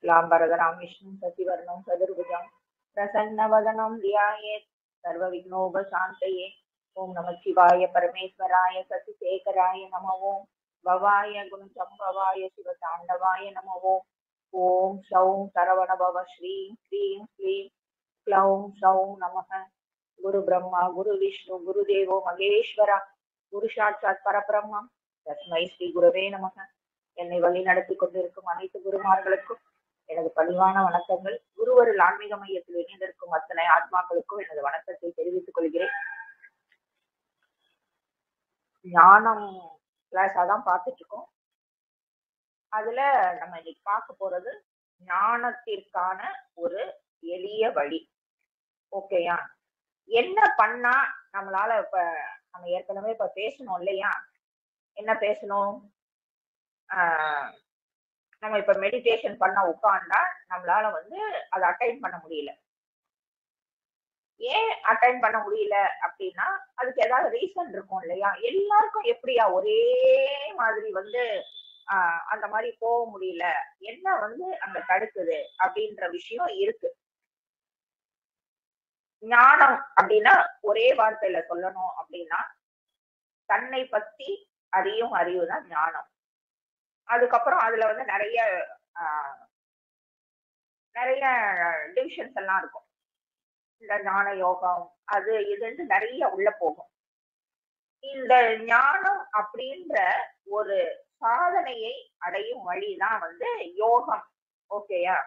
लांबरधरां विष्णुं शशिवर्णं चतुर्भुजं प्रसन्नवदनं ध्यायेत् सर्वविघ्नोपशान्तये। ओं नमः शिवाय परमेश्वराय सतिशेखराय नमः। ओं भवाय गुणसम्भवाय शिवताण्डवाय नमः। ओं सौं सरवणभव श्रीं क्लीं क्लीं क्लौं सौं नमः। गुरु ब्रह्मा गुरु विष्णु गुरुदेवो महेश्वरा குரு சாட்சாத் பரபிரம்மம் தஸ்மை ஸ்ரீ குருவே நமக. என்னை வழி நடத்தி கொண்டிருக்கும் அனைத்து குருமார்களுக்கும் எனது பணிவான வணக்கங்கள். குருவருள் ஆன்மீக மையத்தில் இணைந்திருக்கும் அத்தனை ஆத்மாக்களுக்கும் எனது வணக்கத்தை தெரிவித்துக் கொள்கிறேன். ஞானம் கிளாஸ் அதான் பார்த்துட்டு இருக்கோம். அதுல நம்ம இன்னைக்கு பார்க்க போறது ஞானத்திற்கான ஒரு எளிய வழி. ஓகேயா? என்ன பண்ணா நம்மளால இப்ப நம்ம ஏற்கனவே இப்ப பேசணும் இல்லையா? என்ன பேசணும்? நம்ம இப்ப மெடிடேஷன் பண்ண உட்கார்ந்தா நம்மளால அதை அட்டைன் பண்ண முடியல. ஏன் அட்டைன் பண்ண முடியல அப்படின்னா அதுக்கு ஏதாவது ரீசன் இருக்கும் இல்லையா? எல்லாருக்கும் எப்படியா ஒரே மாதிரி அந்த மாதிரி போக முடியல, என்ன அங்க தடுக்குது அப்படின்ற விஷயம் இருக்கு. ஞானம் அப்படின்னா ஒரே வார்த்தையில சொல்லணும் அப்படின்னா தன்னை பத்தி அறியும் அறிவு தான் ஞானம். அதுக்கப்புறம் அதுல நிறைய நிறைய டிவிஷன்ஸ் எல்லாம் இருக்கும். இந்த ஞான யோகம் அது இதுன்னு நிறைய உள்ள போகும். இந்த ஞானம் அப்படின்ற ஒரு சாதனையை அடையும் வழிதான் யோகம். ஓகேயா?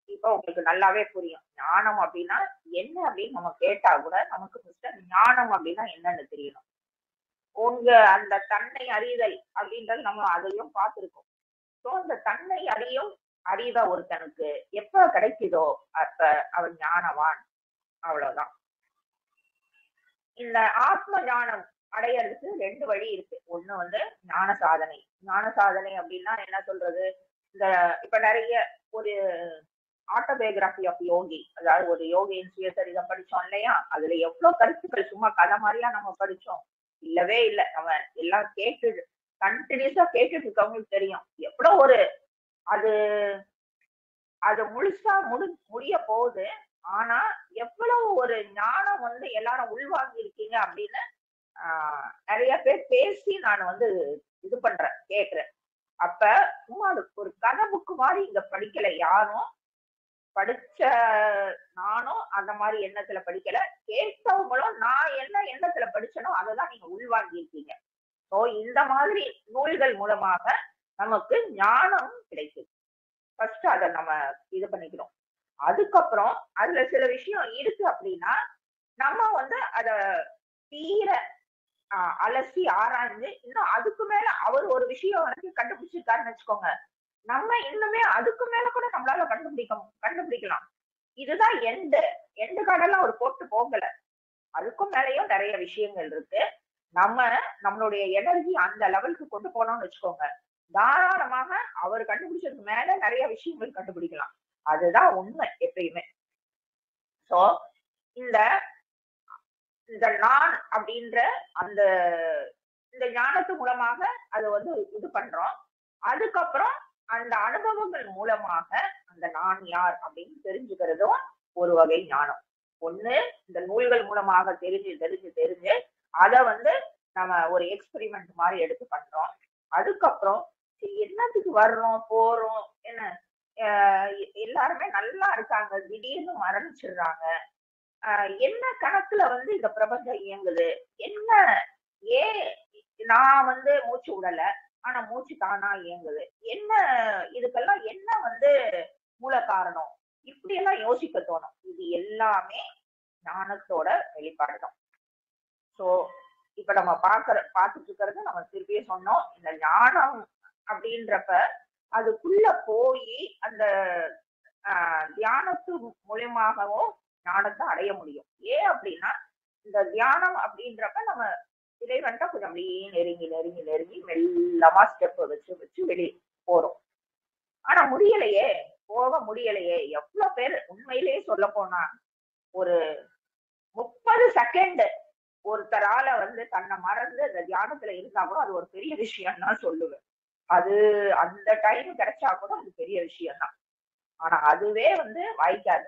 இப்ப உங்களுக்கு நல்லாவே புரியும். ஞானம் அப்படின்னா என்ன அப்படின்னு நம்ம கேட்டா கூட நமக்கு ஞானம் அப்படின்னா என்னன்னு தெரியணும். உங்க அந்த தன்னை அறிதல் அப்படின்றது நம்ம அதையும் பார்த்திருக்கோம். ஸோ அந்த தன்னை அறியும் அறிவை ஒருத்தனுக்கு எப்ப கிடைக்குதோ அப்ப அவன் ஞானவான். அவ்வளவுதான். இந்த ஆத்ம ஞானம் அடையறதுக்கு ரெண்டு வழி இருக்கு. ஒண்ணு ஞான சாதனை. ஞான சாதனை அப்படின்னா என்ன சொல்றது? இந்த இப்ப நிறைய ஒரு ஆட்டோபயோகிராபி ஆஃப் யோகி, அதாவது ஒரு யோகியின் சுயசரிதம் படிச்சோம் இல்லையா? அதுல எவ்வளவு கருத்துக்கள் சும்மா கதை மாதிரியா நம்ம படிச்சோம்? இல்லவே இல்லை. நம்ம எல்லாம் கண்டினியூஸா கேட்டுட்டு இருக்கவங்களுக்கு தெரியும் எவ்வளவு ஒரு அது முழுசா முடிய போகுது. ஆனா எவ்வளவு ஒரு ஞானம் எல்லாரும் உள்வாங்கி இருக்கீங்க அப்படின்னு நிறைய பேர் பேசி நான் இது பண்றேன், கேட்கிறேன். அப்ப சும்மா ஒரு கதை புக்கு மாதிரி இங்க படிக்கல யாரும். படிச்ச நானும் அந்த மாதிரி எண்ணத்துல படிக்கல, கேட்டவங்களும் நான் என்ன எண்ணத்துல படிச்சனோ அதைதான் நீங்க உள்வாங்கி இருக்கீங்க. ஸோ இந்த மாதிரி நூல்கள் மூலமாக நமக்கு ஞானம் கிடைக்குது. ஃபர்ஸ்ட் அதை நம்ம இது பண்ணிக்கிறோம். அதுக்கப்புறம் அதுல சில விஷயம் இருக்கு அப்படின்னா நம்ம அத தீர அலசி ஆராய்ஞ்சு இன்னும் அதுக்கு மேல அவர் ஒரு விஷயம் கண்டுபிடிச்சிருக்காருன்னு வச்சுக்கோங்க, நம்ம இன்னுமே அதுக்கு மேல கூட நம்மளால கண்டுபிடிக்கலாம். இதுதான் எண்டு கார்டெல்லாம் ஒரு போட்டு போகல. அதுக்கும் மேலேயும் நிறைய விஷயங்கள் இருக்கு. நம்மளுடைய எனர்ஜி அந்த லெவலுக்கு கொண்டு போனோம்னு வச்சுக்கோங்க, தாராளமாக அவர் கண்டுபிடிச்சதுக்கு மேல நிறைய விஷயங்கள் கண்டுபிடிக்கலாம். அதுதான் உண்மை எப்பயுமே. சோ இந்த நான் அப்படின்ற இந்த ஞானத்து மூலமாக அதை இது பண்றோம். அதுக்கப்புறம் அந்த அனுபவங்கள் மூலமாக அந்த நான் யார் அப்படின்னு தெரிஞ்சுக்கிறதும் ஒரு வகை ஞானம். ஒண்ணு இந்த நூல்கள் மூலமாக தெரிஞ்சு அதை நம்ம ஒரு எக்ஸ்பெரிமெண்ட் மாதிரி எடுத்து பண்றோம். அதுக்கப்புறம் என்னத்துக்கு வர்றோம் போறோம், என்ன எல்லாருமே நல்லா இருக்காங்க, திடீர்னு மரணிச்சிடுறாங்க, என்ன கணக்குல இந்த பிரபஞ்சம் இயங்குது, என்ன ஏன் நான் மூச்சு விடல ஆனா மூச்சு தானா இயங்குது, என்ன இதுக்கெல்லாம் என்ன மூல காரணம், இப்படி எல்லாம் யோசிக்க தோணும். இது எல்லாமே ஞானத்தோட வெளிப்பாடுதான். சோ இப்ப நம்ம பார்த்துட்டு இருக்கிறது நம்ம திருப்பியே சொன்னோம். இந்த ஞானம் அப்படின்றப்ப அதுக்குள்ள போய் அந்த தியானத்து மூலியமாகவும் ஞானத்தை அடைய முடியும். ஏன் அப்படின்னா இந்த தியானம் அப்படின்றப்ப நம்ம இறைவன்ட்ட கொஞ்சம் அப்படியே நெருங்கி மெல்லமா ஸ்டெப் வச்சு வெளியே போறோம். ஆனா போக முடியலையே. எவ்வளவு பேர் உண்மையிலேயே சொல்ல போனா ஒரு 30 செகண்ட் ஒருத்தரால தன்னை மறந்து அந்த தியானத்துல இருந்தா கூட அது ஒரு பெரிய விஷயம் தான் சொல்லுவேன். அது அந்த டைம் கிடைச்சா கூட அது பெரிய விஷயம் தான். ஆனா அதுவே வந்து வாய்க்காது.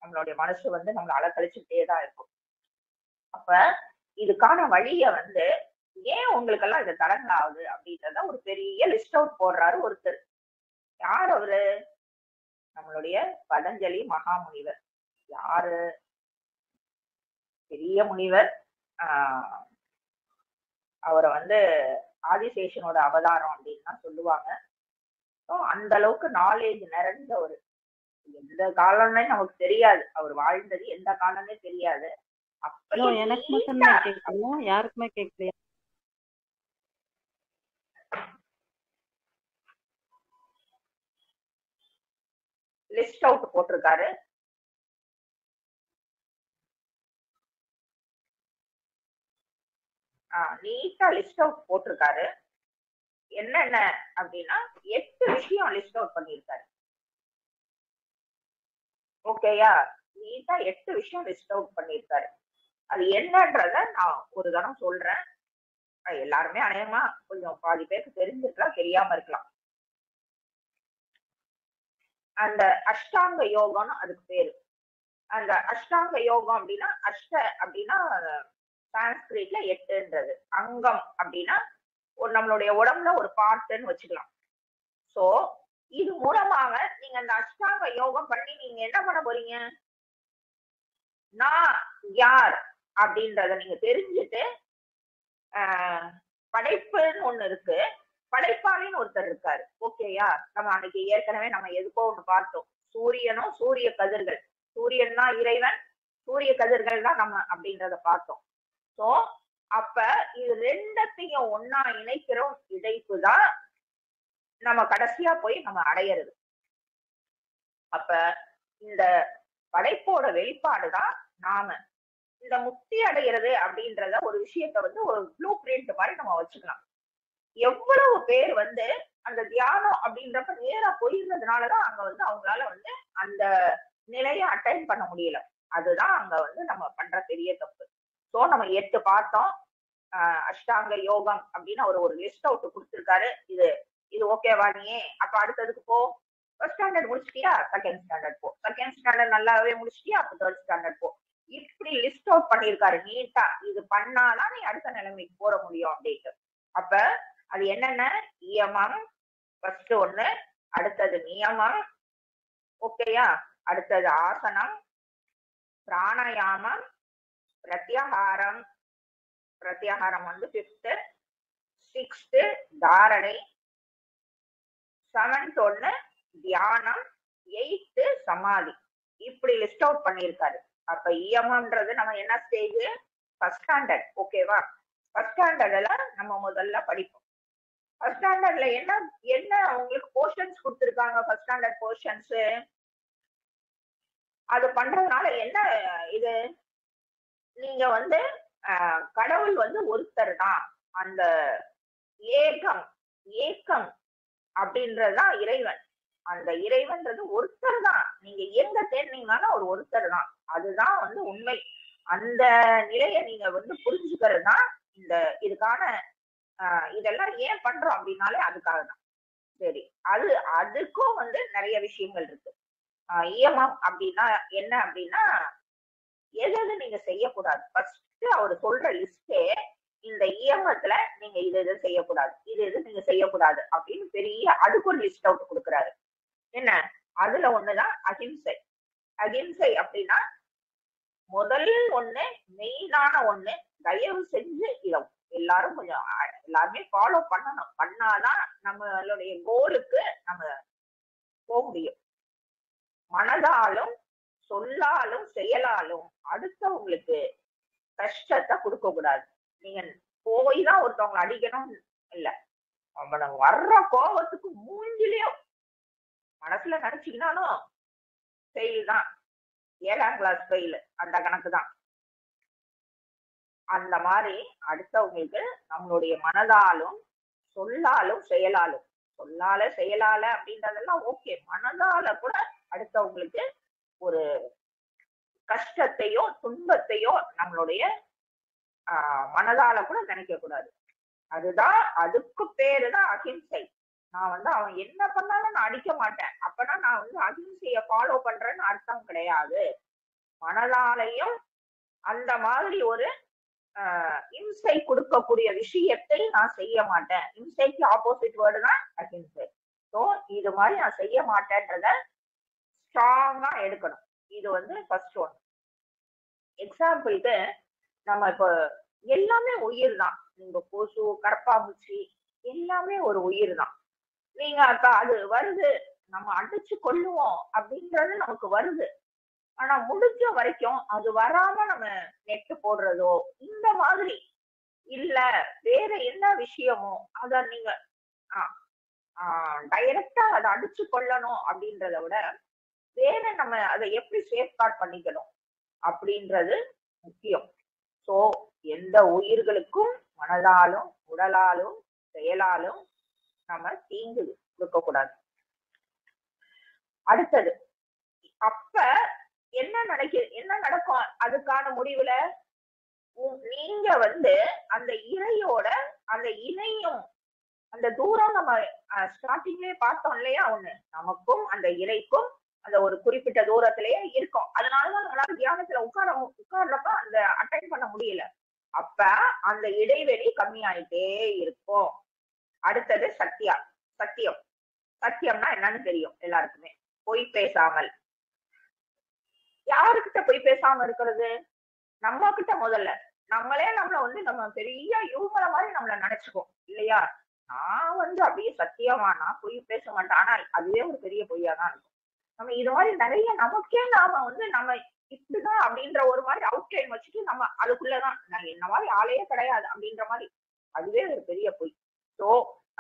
நம்மளுடைய மனசு வந்து நம்மள அலக்கழிச்சுட்டே தான் இருக்கும். அப்ப இதுக்கான வழிய வந்து ஏன் உங்களுக்கு எல்லாம் இது தடங்கலாகுது அப்படின்றத ஒரு பெரிய லிஸ்ட் அவுட் போடுறாரு ஒருத்தர். யார் அவரு? நம்மளுடைய பதஞ்சலி மகாமுனிவர். யாரு? பெரிய முனிவர். ஆஹ் அவரை வந்து ஆதிசேஷனோட அவதாரம் அப்படின்னு தான் சொல்லுவாங்க. அந்த அளவுக்கு நாலேஜ் நிறைந்த ஒரு, எந்த காலம்னே நமக்கு தெரியாது, அவர் வாழ்ந்தது எந்த காலம்னே தெரியாது. அப்படியே எனக்கு மட்டும் தான் கேட்கணும், யாருக்குமே கேட்கலையா? லிஸ்ட் அவுட் போட்டிருக்காரு. நீட்டா லிஸ்ட் அவுட் போட்டிருக்காரு. என்னென்ன அப்படின்னா 8 விஷயம் லிஸ்ட் அவுட் பண்ணியிருக்காரு. ஓகேயா? நீட்டா 8 விஷயம் லிஸ்ட் அவுட் பண்ணியிருக்காரு. அது என்னன்றத நான் ஒரு தரம் சொல்றேன். எல்லாருமே அநேகமா கொஞ்சம் பாதி பேருக்கு தெரிஞ்சிருக்கலாம், தெரியாம இருக்கலாம். அந்த அஷ்டாங்க யோகம்னு அதுக்கு பேரு. அந்த அஷ்டாங்க யோகம் அப்படின்னா, அஷ்ட அப்படின்னா சான்ஸ்கிரிட்ல 8ன்றது, அங்கம் அப்படின்னா நம்மளுடைய உடம்புல ஒரு பார்ட்டுன்னு வச்சுக்கலாம். சோ இது மூலமாக நீங்க அந்த அஷ்டாங்க யோகம் பண்ணி நீங்க என்ன பண்ண போறீங்க? நான் யார் அப்படின்றத நீங்க தெரிஞ்சுட்டு, படைப்புன்னு ஒண்ணு இருக்கு, படைப்பாளின்னு ஒருத்தர் இருக்காரு. ஓகேயா? நம்ம அன்னைக்கு ஏற்கனவே நம்ம எதுக்கோ ஒண்ணு பார்த்தோம், சூரியனும் சூரிய கதிர்கள். சூரியன் தான் இறைவன், சூரிய கதிர்கள் தான் நம்ம அப்படின்றத பார்த்தோம். சோ அப்ப இது ரெண்டத்தையும் ஒன்னா இணைக்கிறோம், இணைப்பு தான் நம்ம கடைசியா போய் நம்ம அடையிறது. அப்ப இந்த படைப்போட வெளிப்பாடுதான் நாம. இந்த முக்தி அடைகிறது அப்படின்றத ஒரு விஷயத்த வந்து ஒரு ப்ளூ பிரிண்ட் மாதிரி நம்ம வச்சுக்கலாம். எவ்வளவு பேர் வந்து அந்த தியானம் அப்படின்றப்ப நேரா போயிருந்ததுனாலதான் அங்க வந்து அவங்களால வந்து அந்த நிலையை அட்டைன் பண்ண முடியல. அதுதான் அங்க வந்து நம்ம பண்ற பெரிய தப்பு. சோ நம்ம 8 பார்த்தோம். அஷ்டாங்க யோகம் அப்படின்னு அவர் ஒரு லிஸ்ட் அவுட் கொடுத்திருக்காரு. இது ஓகேவா? நீ அப்ப அடுத்ததுக்கு போ. ஃபர்ஸ்ட் ஸ்டாண்டர்ட் முடிச்சிட்டியா, செகண்ட் ஸ்டாண்டர்ட் போ. செகண்ட் ஸ்டாண்டர்ட் நல்லாவே முடிச்சிட்டியா, அப்ப தேர்ட் ஸ்டாண்டர்ட் போ. இப்படி லிஸ்ட் அவுட் பண்ணிருக்காரு நீட்டா. இது பண்ணாதான் நீ அடுத்த நிலைமைக்கு போற முடியும் அப்படின்ட்டு. அப்ப அது என்னென்ன? இயமம் ஃபர்ஸ்ட் ஒண்ணு, அடுத்தது நியமம், ஓகேயா? அடுத்தது ஆசனம், பிராணாயாமம், பிரத்யாகாரம். பிரத்யாகாரம் வந்து 5th, 6th தாரணை, 7th ஒண்ணு தியானம், 8th சமாதி. இப்படி லிஸ்ட் அவுட் பண்ணிருக்காரு. அப்ப இயமம்ன்றது நம்ம என்ன ஸ்டேஜ்? First standard. ஓகேவா? ஃபர்ஸ்ட் ஸ்டாண்டர்ட்ல நம்ம முதல்ல படிப்போம். ஃபர்ஸ்ட் ஸ்டாண்டர்ட்ல என்ன என்ன உங்களுக்கு போர்ஷன்ஸ் கொடுத்திருக்காங்க? First standard portions. அது பண்றதுனால என்ன இது? நீங்க வந்து கடவுள் வந்து ஒருத்தர் தான். அந்த ஏக்கம் அப்படின்றதுதான் இறைவன். அந்த இறைவன்றது ஒருத்தர் தான். நீங்க எங்க தேடினீங்கன்னாலும் அவர் ஒருத்தர் தான். அதுதான் வந்து உண்மை. அந்த நிலையை நீங்க வந்து புரிஞ்சுக்கிறது தான் இந்த இதுக்கான இதெல்லாம் ஏன் பண்றோம் அப்படின்னாலே அதுக்காக தான். சரி, அதுக்கும் வந்து நிறைய விஷயங்கள் இருக்கு. இயமம் அப்படின்னா என்ன அப்படின்னா, எது நீங்க செய்யக்கூடாது. ஃபர்ஸ்ட் அவர் சொல்ற லிஸ்டே இந்த இயமத்துல நீங்க இது செய்யக்கூடாது, இது நீங்க செய்யக்கூடாது அப்படின்னு பெரிய அதுக்கு ஒரு லிஸ்ட் அவுட் கொடுக்குறாரு. என்ன? அதுல ஒண்ணுதான் அகிம்சை. அகிம்சை அப்படின்னா முதல் ஒண்ணு, மெயினான ஒண்ணு, தயவு செஞ்சு இதை எல்லாரும் கொஞ்சம் எல்லாருமே ஃபாலோ பண்ணணும். பண்ணாதான் நம்மளுடைய கோலுக்கு நம்ம போக முடியும். மனதாலும் சொல்லாலும் செயலாலும் அடுத்தவங்களுக்கு கஷ்டத்தை கொடுக்க கூடாது. நீங்க போய் தான் ஒருத்தவங்களை அடிக்கணும் இல்ல, அவனுக்கு வர்ற கோபத்துக்கு மூஞ்சிலையும் மனசுல நினைச்சீங்கன்னாலும் ஃபெயில் தான். 7ஆம் கிளாஸ் ஃபெயில், அந்த கணக்கு தான். அந்த மாதிரி அடுத்தவங்களுக்கு நம்மளுடைய மனதாலும் சொல்லாலும் செயலாலும், செயலால அப்படின்றதெல்லாம் ஓகே, மனதால கூட அடுத்தவங்களுக்கு ஒரு கஷ்டத்தையோ துன்பத்தையோ நம்மளுடைய மனதால கூட நினைக்க கூடாது. அதுதான், அதுக்கு பேருதான் அகிம்சை. நான் வந்து அவன் என்ன பண்ணாலும் நான் அடிக்க மாட்டேன். அப்பனா நான் வந்து அகிம்சைய ஃபாலோ பண்றேன்னு அர்த்தம் கிடையாது. மனதாலையும் அந்த மாதிரி ஒரு இம்சை கொடுக்கக்கூடிய விஷயத்தை நான் செய்ய மாட்டேன். இம்சைக்கு ஆப்போசிட் வேர்டு தான் அகிம்சை. ஸோ இது மாதிரி நான் செய்ய மாட்டேன்றத ஸ்ட்ராங்கா எடுக்கணும். இது வந்து ஃபர்ஸ்ட் ஒன். எக்ஸாம்பிளுக்கு நம்ம இப்போ எல்லாமே உயிர் தான். நீங்க கொசு, கரப்பாம்பூச்சி எல்லாமே ஒரு உயிர் தான். நீங்க அப்ப அது வருது, நம்ம அடிச்சு கொள்ளுவோம் அப்படின்றது நமக்கு வருது. ஆனா முடிஞ்ச வரைக்கும் அது வராம நம்ம நெட்டு போடுறதோ இந்த மாதிரி இல்ல, வேற என்ன விஷயமோ அத நீங்க டைரக்டா அதை அடிச்சு கொள்ளணும் அப்படின்றத விட வேற நம்ம அதை எப்படி சேஃப்கார்ட் பண்ணிக்கணும் அப்படின்றது முக்கியம். சோ எந்த உயிர்களுக்கும் மனதாலும் உடலாலும் செயலாலும் நம்ம தீங்கு கொடுக்க கூடாது. அடுத்தது, அப்ப என்ன நடக்கும் அதுக்கான முடிவுல நீங்க வந்து அந்த இறையோட அந்த இணையும் அந்த தூரம் நம்ம ஸ்டார்டிங்லயே பார்த்தோம் இல்லையா, ஒண்ணு நமக்கும் அந்த இறைக்கும் அந்த ஒரு குறிப்பிட்ட தூரத்திலேயே இருக்கும். அதனாலதான் நம்மளால தியானத்துல உட்கார்றப்ப அந்த அட்டைன் பண்ண முடியல. அப்ப அந்த இடைவெளி கம்மியாயிட்டே இருக்கும். அடுத்தது சத்தியம். சத்தியம்னா என்னன்னு தெரியும் எல்லாருக்குமே. பொய் பேசாமல். யாருக்கிட்ட பொய் பேசாம இருக்கிறது? நம்ம கிட்ட முதல்ல. நம்மளே நம்மள வந்து நம்ம பெரிய இவங்கள மாதிரி நம்மள நினைச்சுக்கோம் இல்லையா? நான் வந்து அப்படியே சத்தியமா நான் பொய் பேச மாட்டேன். ஆனா அதுவே ஒரு பெரிய பொய்யா தான் இருக்கும். நம்ம இது மாதிரி நிறைய நமக்கே நாம வந்து நம்ம இப்படிதான் அப்படின்ற ஒரு மாதிரி அவுட்லைன் வச்சுட்டு நம்ம அதுக்குள்ளதான் நான் என்ன மாதிரி ஆளையே கிடையாது அப்படின்ற மாதிரி அதுவே ஒரு பெரிய பொய். சோ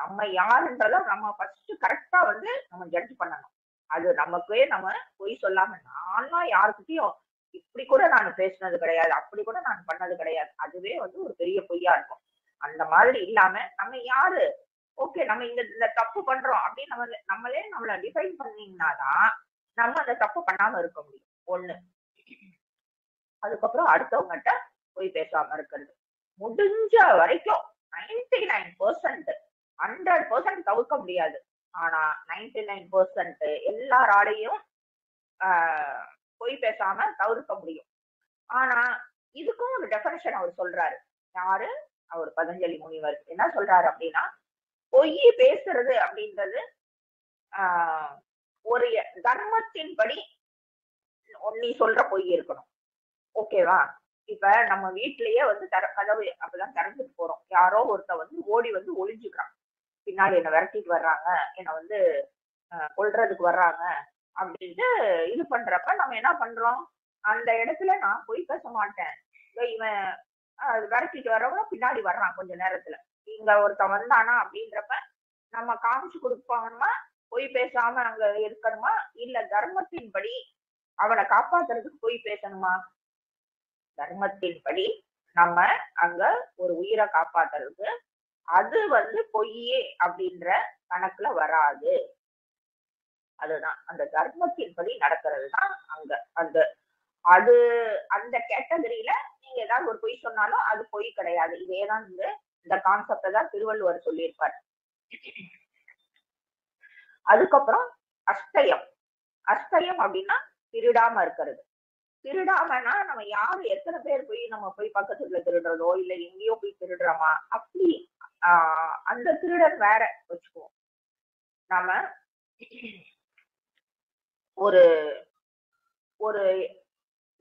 நம்ம யாருன்றத நம்ம ஃபர்ஸ்ட் கரெக்டா வந்து நம்ம ஜட்ஜ் பண்ணணும். அது நமக்கே நம்ம பொய் சொல்லாம நான்லாம் யாருக்கிட்டையும் இப்படி கூட நான் பேசினது கிடையாது, அப்படி கூட நான் பண்ணது கிடையாது, அதுவே வந்து ஒரு பெரிய பொய்யா இருக்கும். அந்த மாதிரி இல்லாம நம்ம யாரு, ஓகே நம்ம இந்த தப்பு பண்றோம் அப்படின்னு நம்மளே நம்மள டிஃபைன் பண்ணீங்கன்னாதான் நம்ம அந்த தப்பு பண்ணாம இருக்க முடியும். ஒண்ணு. அதுக்கப்புறம் அடுத்தவங்ககிட்ட பொய் பேசாம இருக்கிறது. முடிஞ்ச வரைக்கும் 99% 100% தவிர்க்க முடியாது. ஆனா 99% எல்லாராலையும் பொய் பேசாம தவிர்க்க முடியும். ஆனா இதுக்கும் ஒரு டெஃபினிஷன் அவர் சொல்றாரு. யாரு? அவர் பதஞ்சலி முனிவர் என்ன சொல்றாரு அப்படின்னா, பொய் பேசுறது அப்படின்றது ஒரு தர்மத்தின்படி நீ சொல்ற பொய் இருக்கணும். ஓகேவா? இப்ப நம்ம வீட்லயே வந்து கதவு அப்பதான் திறந்துட்டு போறோம். யாரோ ஒருத்த வந்து ஓடி வந்து ஒளிஞ்சுக்கிறான். பின்னாடி என்ன விரட்டிட்டு வர்றாங்க, என்ன வந்து கொல்றதுக்கு வர்றாங்க அப்படின்ட்டு இது பண்றப்ப நம்ம என்ன பண்றோம்? அந்த இடத்துல நான் பொய் பேச மாட்டேன். இவன் விரட்டிட்டு வர்றவங்க பின்னாடி வர்றான் கொஞ்ச நேரத்துல, இங்க ஒருத்தன் வந்தானா அப்படின்றப்ப நம்ம காமிச்சு கொடுப்பாங்கன்னா பொய் பேசாம அங்க இருக்கணுமா, இல்ல தர்மத்தின்படி அவனை காப்பாத்துறதுக்கு பொய் பேசணுமா? தர்மத்தின்படி நம்ம அங்க ஒரு உயிரை காப்பாத்துறதுக்கு அது வந்து பொய்யே அப்படின்ற கணக்குல வராது. அதுதான் அந்த தர்மத்தின்படி நடக்கிறது தான் அங்க அந்த அது அந்த கேட்டகரியில நீங்க ஏதாவது ஒரு பொய் சொன்னாலும் அது பொய் கிடையாது. இதேதான் இந்த கான்செப்ட தான் திருவள்ளுவர் சொல்லியிருப்பார். அதுக்கப்புறம் அஸ்தயம் அப்படின்னா திருடாம இருக்கிறது. திருடாமனா நம்ம யாரு எத்தனை பேர் போய் நம்ம போய் பக்கத்துல திருடுறதோ இல்ல எங்கேயோ போய் திருடுறோமா அப்படி அந்த திருடன் வேற வச்சுக்குவோம். நாம ஒரு ஒரு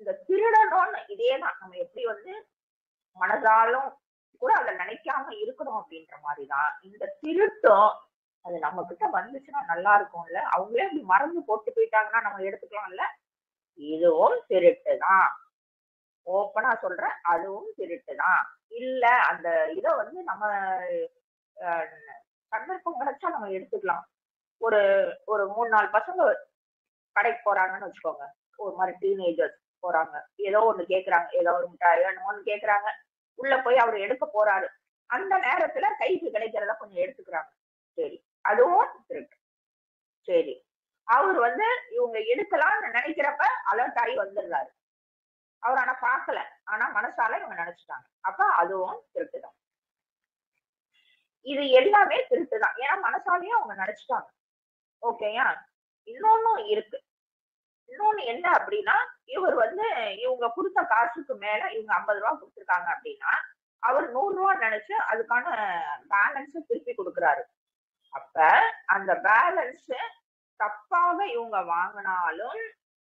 இந்த திருடணும்னு இதேதான் நம்ம எப்படி வந்து மனதாலும் கூட அதை நினைக்காம இருக்கணும் அப்படின்ற மாதிரிதான் இந்த திருட்டும் அது நம்ம கிட்ட வந்துச்சுன்னா நல்லா இருக்கும்ல. அவங்களே அப்படி மறந்து போட்டு போயிட்டாங்கன்னா நம்ம எடுத்துக்கலாம்ல. இதுவும் திருட்டுதான். ஓப்பனா சொல்றேன், அதுவும் திருட்டுதான். இல்ல அந்த இத வந்து நம்ம சந்தர்ப்பம் கிடைச்சா நம்ம எடுத்துக்கலாம். ஒரு ஒரு 3-4 பசங்க கடைக்கு போறாங்கன்னு வச்சுக்கோங்க. ஒரு மாதிரி டீனேஜர்ஸ் போறாங்க, ஏதோ ஒண்ணு கேக்குறாங்க, ஏதோ ஒரு மிட்டாயோ ஒண்ணு கேக்குறாங்க. உள்ள போய் அவர் எடுக்க போறாரு. அந்த நேரத்துல கைக்கு கிடைக்கிறத கொஞ்சம் எடுத்துக்கிறாங்க. சரி, அதுவும் திருட்டு. சரி, அவர் வந்து இவங்க எடுக்கலாம்னு நினைக்கிறப்ப அலர்ட் ஆகி வந்துடுறாரு. அவர் ஆனா பார்க்கல, ஆனா மனசால இவங்க நினைச்சிட்டாங்க. அப்ப அதுவும் திருட்டுதான். இது எல்லாமே திருட்டுதான். ஏன்னா மனசாலேயே அவங்க நினைச்சிட்டாங்க. ஓகேயா? இன்னொன்னும் இருக்கு. இன்னொன்னு என்ன அப்படின்னா, இவர் வந்து இவங்க கொடுத்த காசுக்கு மேல இவங்க 50 ரூபாய் கொடுத்துருக்காங்க அப்படின்னா, அவர் 100 ரூபாய் நினைச்சு அதுக்கான பேலன்ஸ் திருப்பி கொடுக்குறாரு. அப்ப அந்த பேலன்ஸ் தப்பாக இவங்க வாங்கினாலும்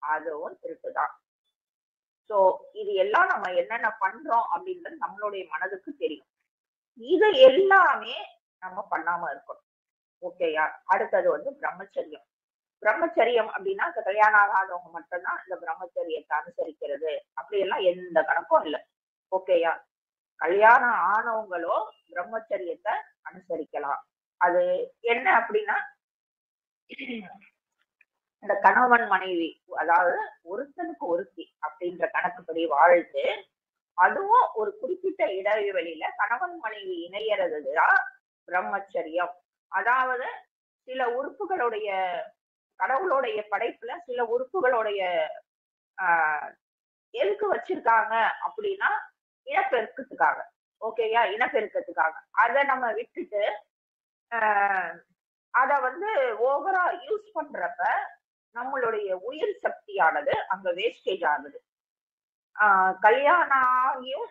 அதுவும் திருட்டுதான். சோ இது எல்லாம் நம்ம என்னென்ன பண்றோம் அப்படின்றது நம்மளுடைய மனதுக்கு தெரியும். இது எல்லாமே நம்ம பண்ணாம இருக்கணும். ஓகேயா? அடுத்தது வந்து பிரம்மச்சரியம். பிரம்மச்சரியம் அப்படின்னா இந்த கல்யாணம் ஆகாதவங்க மட்டும்தான் இந்த பிரம்மச்சரியத்தை அனுசரிக்கிறது அப்படியெல்லாம் எந்த கணக்கும் இல்லை. ஓகேயா? கல்யாணம் ஆனவங்களோ பிரம்மச்சரியத்தை அனுசரிக்கலாம். அது என்ன அப்படின்னா, இந்த கணவன் மனைவி, அதாவது ஒருத்தனுக்கு ஒருத்தி அப்படின்ற கணக்குப்படி வாழ்ந்து, அதுவும் ஒரு குறிப்பிட்ட இடைவெளியில கணவன் மனைவி இணையறதுதான் பிரம்மச்சரியம். அதாவது சில உறுப்புகளுடைய, கடவுளுடைய படைப்புல சில உறுப்புகளுடைய ஆஹ் எதுக்கு வச்சிருக்காங்க அப்படின்னா இனப்பெருக்கத்துக்காக. ஓகேயா? இனப்பெருக்கத்துக்காக. அதை நம்ம விட்டுட்டு அத வந்து ஓவரா யூஸ் பண்றப்ப நம்மளுடைய உயிர் சக்தியானது அங்க வேஸ்டேஜ் ஆகுது. கல்யாணம் ஆகியும்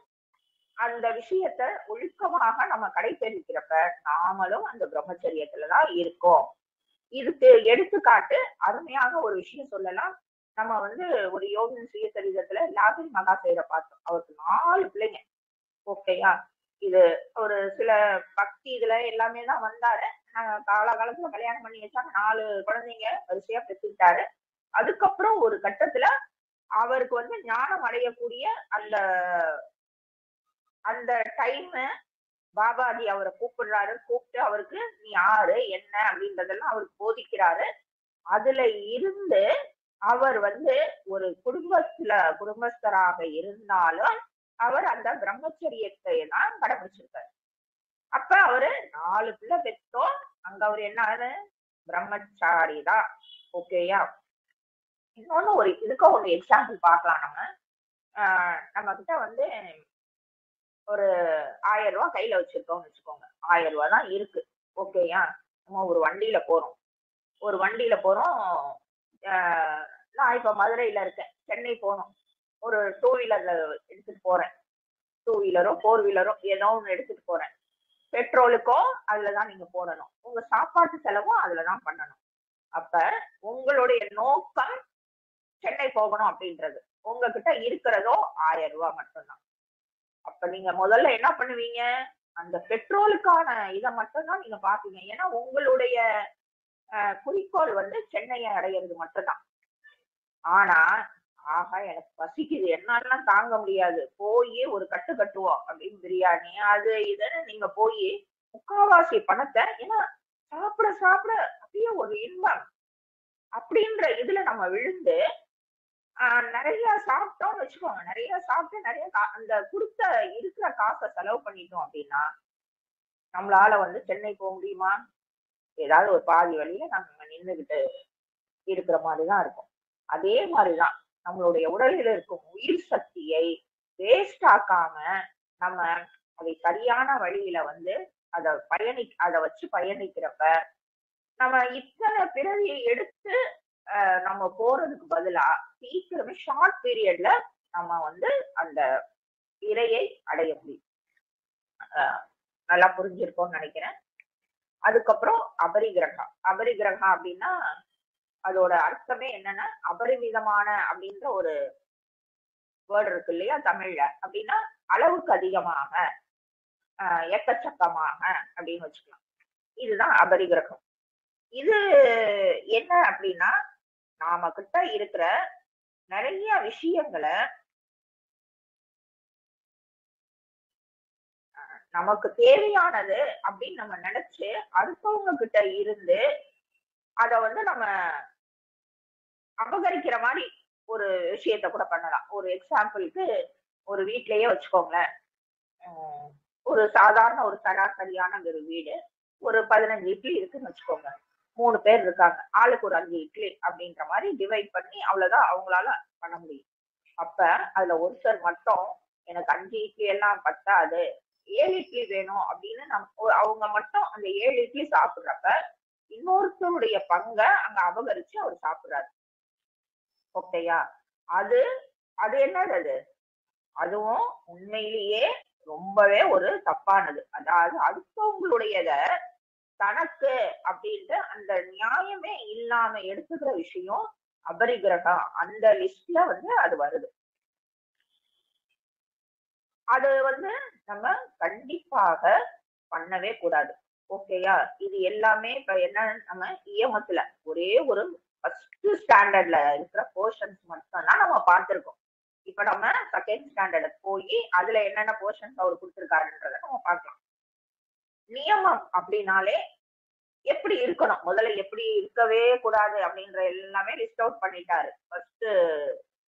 அந்த விஷயத்த ஒழுக்கமாக நம்ம கடைபிடிக்கிறப்ப நாமளும் அந்த பிரம்மச்சரியத்துலதான் இருக்கோம். இதுக்கு எடுத்துக்காட்டு அருமையாக ஒரு விஷயம் சொல்லலாம். நம்ம வந்து ஒரு யோகின் சுயசரிதத்துல லாகிரி மகாசேரை பார்த்தோம். அவருக்கு 4 பிள்ளைங்க. ஓகேயா? இது ஒரு சில பக்தி இதுல எல்லாமே தான் வந்தாரு. காலகாலத்துல கல்யாணம் பண்ணி வச்சாங்க. 4 குழந்தைங்க வரிசையா பெற்றுக்கிட்டாரு. அதுக்கப்புறம் ஒரு கட்டத்துல அவருக்கு வந்து ஞானம் அடையக்கூடிய அந்த அந்த டைம் பாபாஜி அவரை கூப்பிடுறாரு. கூப்பிட்டு அவருக்கு நீ யாரு என்ன அப்படின்றதெல்லாம் அவருக்கு போதிக்கிறாரு. அதுல இருந்து அவர் வந்து ஒரு குடும்பஸ்தராக இருந்தாலும் அவர் அந்த பிரம்மச்சரியத்தை தான் கடைபிடிச்சிருக்காரு. அப்ப அவரு 4 பிள்ளை பெற்றோம். அங்க அவர் என்ன பிரம்மச்சாரி தான். ஓகேயா? இன்னொன்னு ஒரு இதுக்கும் ஒரு எக்ஸாம்பிள் பார்க்கலாம். நம்ம கிட்ட வந்து ஒரு 1000 ரூபாய் கையில வச்சிருக்கோம்னு வச்சுக்கோங்க. 1000 ரூபாய் தான் இருக்கு. ஓகேயா? நம்ம ஒரு வண்டியில போறோம். நான் இப்ப மதுரையில இருக்கேன். சென்னை போகணும். ஒரு 2 வீலர்ல எடுத்துட்டு போறேன். 2 வீலரோ 4 வீலரோ ஏதோ ஒண்ணு எடுத்துட்டு போறேன். பெட்ரோலுக்கும் அதுலதான் நீங்க போடணும். உங்க சாப்பாட்டு செலவும் அதுலதான் பண்ணணும். அப்ப உங்களுடைய நோக்கம் சென்னை போகணும் அப்படின்றது. உங்ககிட்ட இருக்கிறதோ 1000 ரூபாய் மட்டும்தான். அப்ப நீங்க முதல்ல என்ன பண்ணுவீங்க? அந்த பெட்ரோலுக்கான இதை மட்டும்தான் நீங்க பாப்பீங்க. ஏன்னா உங்களுடைய குறிக்கோள் வந்து சென்னையை அடையிறது மட்டும்தான். ஆனா ஆஹா எனக்கு பசிக்குது, என்னாலாம் தாங்க முடியாது, போய் ஒரு கட்டு கட்டுவோம் அப்படின்னு பிரியாணி அது இதுன்னு நீங்க போய் முக்காவாசி பணத்தை, ஏன்னா சாப்பிட சாப்பிட அப்படியே ஒரு இன்பம் அப்படின்ற இதுல நம்ம விழுந்து நிறைய சாப்பிட்டோம்னு வச்சுக்கோங்க. நிறைய சாப்பிட்டு நிறைய அந்த கொடுத்த இருக்கிற காசை செலவு பண்ணிட்டோம் அப்படின்னா நம்மளால வந்து சென்னை போக முடியுமா? ஏதாவது ஒரு பாதி வழியில நம்ம நின்றுகிட்டு இருக்கிற மாதிரிதான் இருக்கும். அதே மாதிரிதான் நம்மளுடைய உடலில் இருக்கும் உயிர் சக்தியை வேஸ்ட் ஆக்காம நம்ம அதை சரியான வழியில வந்து அதை வச்சு பயணிக்கிறப்ப நம்ம இத்தனை பிறவியை எடுத்து நம்ம போறதுக்கு பதிலா சீக்கிரமே ஷார்ட் பீரியட்ல நம்ம வந்து அந்த இறையை அடைய முடியும். நல்லா புரிஞ்சிருக்கோம்னு நினைக்கிறேன். அதுக்கப்புறம் அபரிகிரகம் அப்படின்னா அதோட அர்த்தமே என்னன்னா அபரிமிதமான அப்படின்ற ஒரு வேர்டு இருக்கு இல்லையா தமிழ்ல. அப்படின்னா அளவுக்கு அதிகமாக, எக்கச்சக்கமாக அப்படின்னு வச்சுக்கலாம். இதுதான் அபரிகிரகம். இது என்ன அப்படின்னா நாம கிட்ட இருக்கிற நிறைய விஷயங்களை நமக்கு தேவையானது அப்படின்னு நம்ம நினைச்சு அடுத்தவங்க கிட்ட இருந்து அத வந்து நம்ம அபகரிக்கிற மாதிரி ஒரு விஷயத்த கூட பண்ணலாம். ஒரு எக்ஸாம்பிளுக்கு ஒரு வீட்லயே வச்சுக்கோங்களேன். ஒரு சாதாரண ஒரு சராசரியான ஒரு வீடு, ஒரு 15 இட்லி இருக்குன்னு வச்சுக்கோங்க. 3 பேர் இருக்காங்க, ஆளுக்கு ஒரு 5 இட்லி அப்படின்ற மாதிரி டிவைட் பண்ணி அவ்வளவுதான் அவங்களால பண்ண முடியும். அப்ப அதுல ஒருத்தர் மட்டும் எனக்கு 5 இட்லி எல்லாம் பத்தாது, 7 இட்லி வேணும் அப்படின்னு அவங்க மட்டும் அந்த 7 இட்லி சாப்பிடுறப்ப இன்னொருத்தருடைய பங்கை அங்க அபகரிச்சு அவர் சாப்பிடுறாரு. ஓகேயா? அது அது என்னது அது? அதுவும் உண்மையிலேயே ரொம்பவே ஒரு தப்பானது. அதாவது அடுத்தவங்களுடையத தனக்கு அப்படின்ட்டு அந்த நியாயமே இல்லாம எடுத்துக்கிற விஷயம் அபரிகிரகம். அந்த லிஸ்ட்ல அது வருது. அது நம்ம கண்டிப்பாக பண்ணவே கூடாது. ஓகேயா? இது எல்லாமே இப்ப என்ன, நம்ம இயமத்துல ஒரே ஒரு ஃபர்ஸ்ட் ஸ்டாண்டர்ட்ல இருக்கிற போர்ஷன்ஸ் மட்டும் தான் நம்ம பார்த்திருக்கோம். இப்ப நம்ம செகண்ட் ஸ்டாண்டர்ட் போய் அதுல என்னென்ன போர்ஷன்ஸ் அவர் கொடுத்திருக்காருன்றத நம்ம பார்க்கலாம். நியமம் அப்படின்னாலே எப்படி இருக்கணும், முதல்ல எப்படி இருக்கவே கூடாது அப்படின்ற எல்லாமே லிஸ்ட் அவுட் பண்ணிட்டாரு ஃபர்ஸ்ட்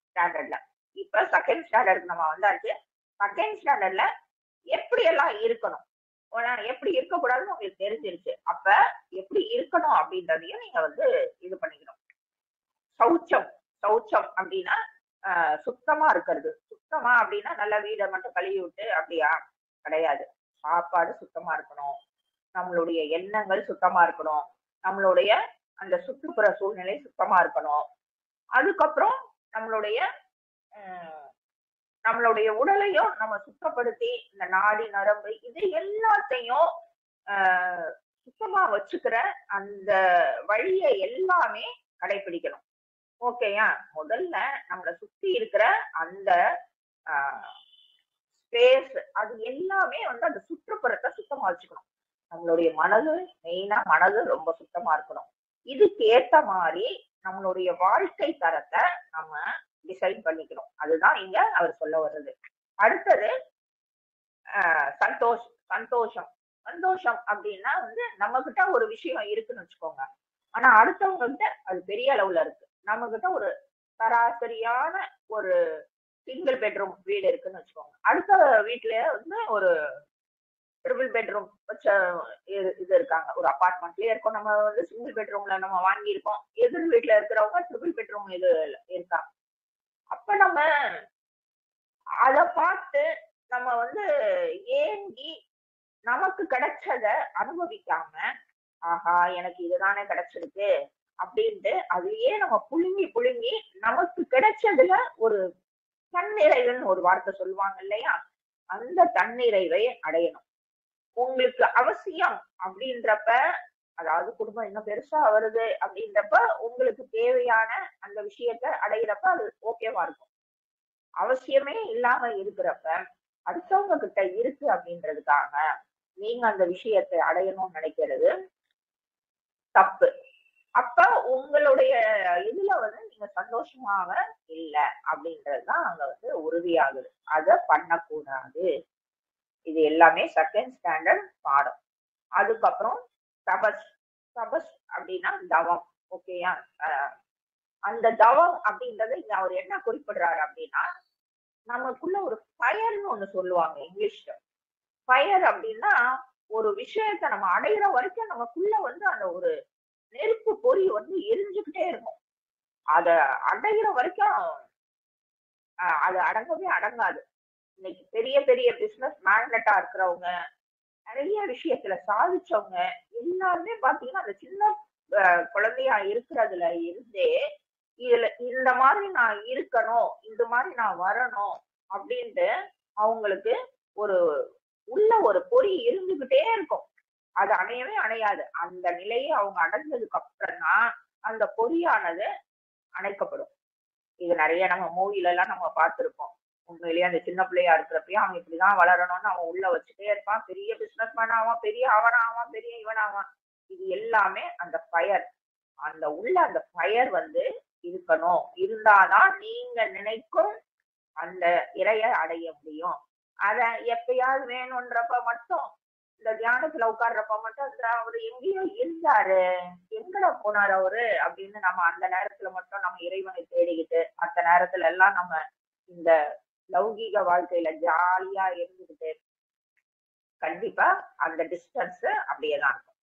ஸ்டாண்டர்ட்ல. இப்ப செகண்ட் ஸ்டாண்டர்டுக்கு நம்ம வந்தாச்சு. செகண்ட் ஸ்டாண்டர்ட்ல எப்படி எல்லாம் இருக்கணும், எப்படி இருக்கக்கூடாதுன்னு உங்களுக்கு தெரிஞ்சிருச்சு. அப்ப எப்படி இருக்கணும் அப்படின்றதையும் நீங்க இது பண்ணிக்கணும். சௌச்சம். சௌச்சம் அப்படின்னா சுத்தமா இருக்கிறது. சுத்தமா அப்படின்னா நல்ல வீடை மட்டும் கழுவி விட்டு அப்படியா? கிடையாது. சாப்பாடு சுத்தமா இருக்கணும், நம்மளுடைய எண்ணங்கள் சுத்தமா இருக்கணும், நம்மளுடைய அந்த சுற்றுப்புற சூழ்நிலை சுத்தமா இருக்கணும். அதுக்கப்புறம் நம்மளுடைய உடலையும் நம்ம சுத்தப்படுத்தி இந்த நாடி நரம்பு இது எல்லாத்தையும் சுத்தமா வச்சுக்கிற அந்த வழியை எல்லாமே கடைபிடிக்கணும். ஓகேயா? முதல்ல நம்மளை சுத்தி இருக்கிற அந்த ஸ்பேஸ் அது எல்லாமே அந்த சுற்றுப்புறத்தை சுத்தமா வச்சுக்கணும். நம்மளுடைய மனது, மெயினா மனது ரொம்ப சுத்தமா இருக்கணும். இதுக்கு ஏத்த மாதிரி நம்மளுடைய வாழ்க்கை தரத்தை நம்ம டிசைட் பண்ணிக்கணும். அதுதான் இங்க அவர் சொல்ல வர்றது. அடுத்தது சந்தோஷம். சந்தோஷம் அப்படின்னா நம்ம கிட்ட ஒரு விஷயம் இருக்குன்னு வச்சுக்கோங்க, ஆனா அடுத்தவங்க கிட்ட அது பெரிய அளவுல இருக்கு. நம்ம கிட்ட ஒரு சராசரியான ஒரு சிங்கிள் பெட்ரூம் வீடு இருக்குன்னு வச்சுக்கோங்க, அடுத்த வீட்டுல ஒரு ட்ரிபிள் பெட்ரூம் வச்ச இது இருக்காங்க, ஒரு அபார்ட்மெண்ட்லயே இருக்கோம். நம்ம சிங்கிள் பெட்ரூம்ல நம்ம வாங்கியிருக்கோம், எதிர் வீட்டுல இருக்கிறவங்க ட்ரிபிள் பெட்ரூம் இது இருக்காங்க. அப்ப நம்ம அத பார்த்து நம்ம ஏங்கி நமக்கு கிடைச்சத அனுபவிக்காம, ஆஹா எனக்கு இதுதானே கிடைச்சிருக்கு அப்படின்ட்டு அதையே நம்ம புழுங்கி நமக்கு கிடைச்சதுல ஒரு தன்னிறைவுன்னு ஒரு வார்த்தை சொல்லுவாங்க இல்லையா, அந்த தன்னிறைவை அடையணும். உங்களுக்கு அவசியம் அப்படின்றப்ப, அதாவது குடும்பம் இன்னும் பெருசா வருது அப்படின்றப்ப உங்களுக்கு தேவையான அந்த விஷயத்த அடையிறப்ப அது ஓகேவா இருக்கும். அவசியமே இல்லாம இருக்கிறப்ப அடுத்தவங்க கிட்ட இருக்கு அப்படின்றதுக்காக நீங்க அந்த விஷயத்தை அடையணும்னு நினைக்கிறது தப்பு. அப்ப உங்களுடைய இதுல நீங்க சந்தோஷமாக இல்ல அப்படின்றதுதான் அங்க உறுதியாகுது. அத பண்ணக்கூடாது. இது எல்லாமே செகண்ட் ஸ்டாண்டர்ட் பாடம். அதுக்கப்புறம் தபஸ். தபஸ் அப்படின்னா தவம். ஓகேயா? அந்த தவம் அப்படின்றத இங்க அவர் என்ன குறிப்பிடுறாரு அப்படின்னா, நமக்குள்ள ஒரு ஃபயர்னு ஒண்ணு சொல்லுவாங்க இங்கிலீஷ்ல. ஃபயர் அப்படின்னா ஒரு விஷயத்த நம்ம அடையிற வரைக்கும் நமக்குள்ள அந்த ஒரு நெருப்பு பொறி எரிஞ்சுக்கிட்டே இருக்கும். அத அடையிற வரைக்கும் அது அடங்கவே அடங்காது. இன்னைக்கு பெரிய பெரிய பிசினஸ் மேக்னட்டா இருக்கிறவங்க, நிறைய விஷயத்துல சாதிச்சவங்க எல்லாருமே பாத்தீங்கன்னா அந்த சின்ன குழந்தையா இருக்கிறதுல இருந்தே இதுல இந்த மாதிரி நான் இருக்கணும், இந்த மாதிரி நான் வரணும் அப்படின்ட்டு அவங்களுக்கு ஒரு உள்ள ஒரு பொறி இருந்துகிட்டே இருக்கும். அது அணையவே அணையாது. அந்த நிலையை அவங்க அடைஞ்சதுக்கு அப்புறம் தான் அந்த பொறியானது அணைக்கப்படும். இது நிறைய நம்ம மூவில எல்லாம் நம்ம பார்த்திருப்போம். உண்மையிலேயே அந்த சின்ன பிள்ளையா இருக்கிறப்பயும் அவன் இப்படிதான் வளரணும்னு அவன் உள்ள வச்சுட்டே இருப்பான். பெரிய பிசினஸ் மேன் ஆவான், பெரிய அவனாவான், பெரிய இவனாவான். இது எல்லாமே அந்த ஃபயர். அந்த உள்ள அந்த ஃபயர் இருக்கணும். இருந்தாதான் நீங்க நினைக்கும் அந்த இறைய அடைய முடியும். அத எப்பயாவது வேணும்ன்றப்ப மட்டும், இந்த தியானத்துல உட்கார்றப்ப மட்டும் அவரு எங்கேயோ இருந்தாரு, எங்கட போனாரு அவரு அப்படின்னு நம்ம அந்த நேரத்துல மட்டும் நம்ம இறைவனை தேடிக்கிட்டு அந்த நேரத்துல எல்லாம் நம்ம இந்த லௌகீக வாழ்க்கையில ஜாலியா இருந்துகிட்டு கண்டிப்பா அந்த டிஸ்டன்ஸ் அப்படியேதான் இருக்கும்.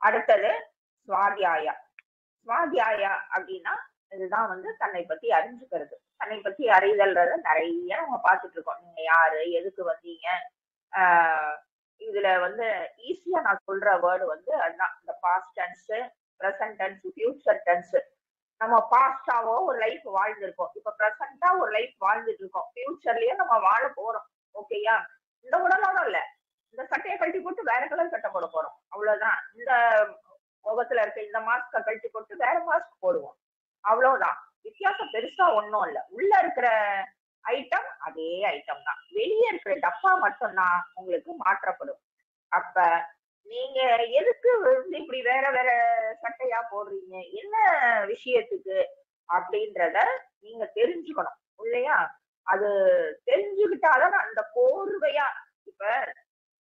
அடுத்தது சுவாத்தியாயா. சுவாத்தியாயா அப்படின்னா இதுதான் தன்னை பத்தி அறிஞ்சுக்கிறது. தன்னை பத்தி அறிதல்றத நிறைய நம்ம பார்த்துட்டு இருக்கோம். நீங்க யாரு, எதுக்கு வந்தீங்க, ஆஹ் இதுல வந்து ஈஸியா நான் சொல்ற வேர்டு வந்து அதுதான், இந்த past tense, present tense, future tense. நம்ம பாஸ்டாவோ ஒரு லைஃப் வாழ்ந்துருக்கோம், இப்ப ப்ரெசண்டா ஒரு லைஃப் வாழ்ந்துட்டு இருக்கோம், ஃபியூச்சர்லயே நம்ம வாழ போறோம். ஓகேயா? இந்த உடலோட இல்ல, இந்த சட்டையை கழட்டி போட்டு வேற கலர் சட்டை போட போறோம், அவ்வளவுதான். இந்த முகத்துல இருக்க இந்த மாஸ்க கழட்டி போட்டு வேற மாஸ்க் போடுவோம், அவ்வளவுதான். வித்தியாசம் பெருசா ஒண்ணும் இல்ல. உள்ள இருக்கிற ஐட்டம் அதே ஐட்டம் தான், வெளியே இருக்கிற டப்பா மட்டும்தான் உங்களுக்கு மாற்றப்படும். அப்ப நீங்க எதுக்கு வந்து இப்படி வேற வேற சட்டையா போடுறீங்க, என்ன விஷயத்துக்கு அப்படின்றத நீங்க தெரிஞ்சுக்கணும் இல்லையா? அது தெரிஞ்சுக்கிட்டாதான் அந்த கோர்வையா. இப்ப